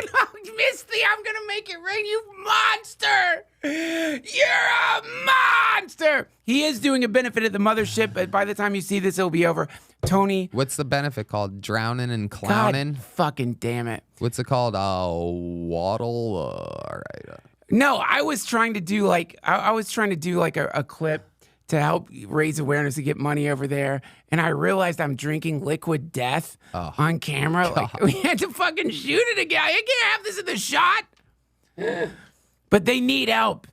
I'm going to make it rain, you monster! You're a monster! He is doing a benefit at the mothership, but by the time you see this, it'll be over. Tony. What's the benefit called? Drowning and clowning? God fucking damn it. What's it called? Waddle? All right. No, I was trying to do a clip to help raise awareness to get money over there. And I realized I'm drinking liquid death on camera. Like, we had to fucking shoot it again. I can't have this in the shot. But they need help.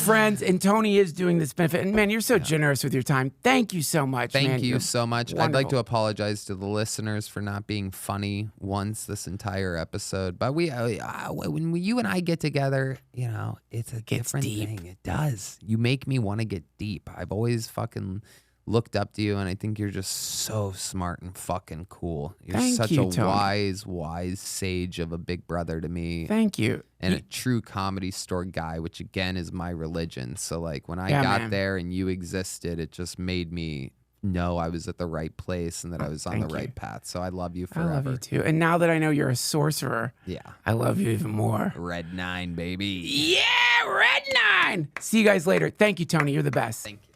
Friends, and Tony is doing this benefit. And man, you're so generous with your time. Thank you so much. Thank you so much. Wonderful. I'd like to apologize to the listeners for not being funny once this entire episode. But when you and I get together, you know, it's a different thing. It does. You make me want to get deep. I've always fucking looked up to you, and I think you're just so smart and fucking cool. You're such a Tony. wise sage of a big brother to me. Thank you. And a true Comedy Store guy, which again is my religion. So like when I got there and you existed, it just made me know I was at the right place and that I was on the right path. So I love you forever. I love you too. And now that I know you're a sorcerer, I love you even more. Red 9, baby. Yeah, Red 9. See you guys later. Thank you, Tony. You're the best. Thank you.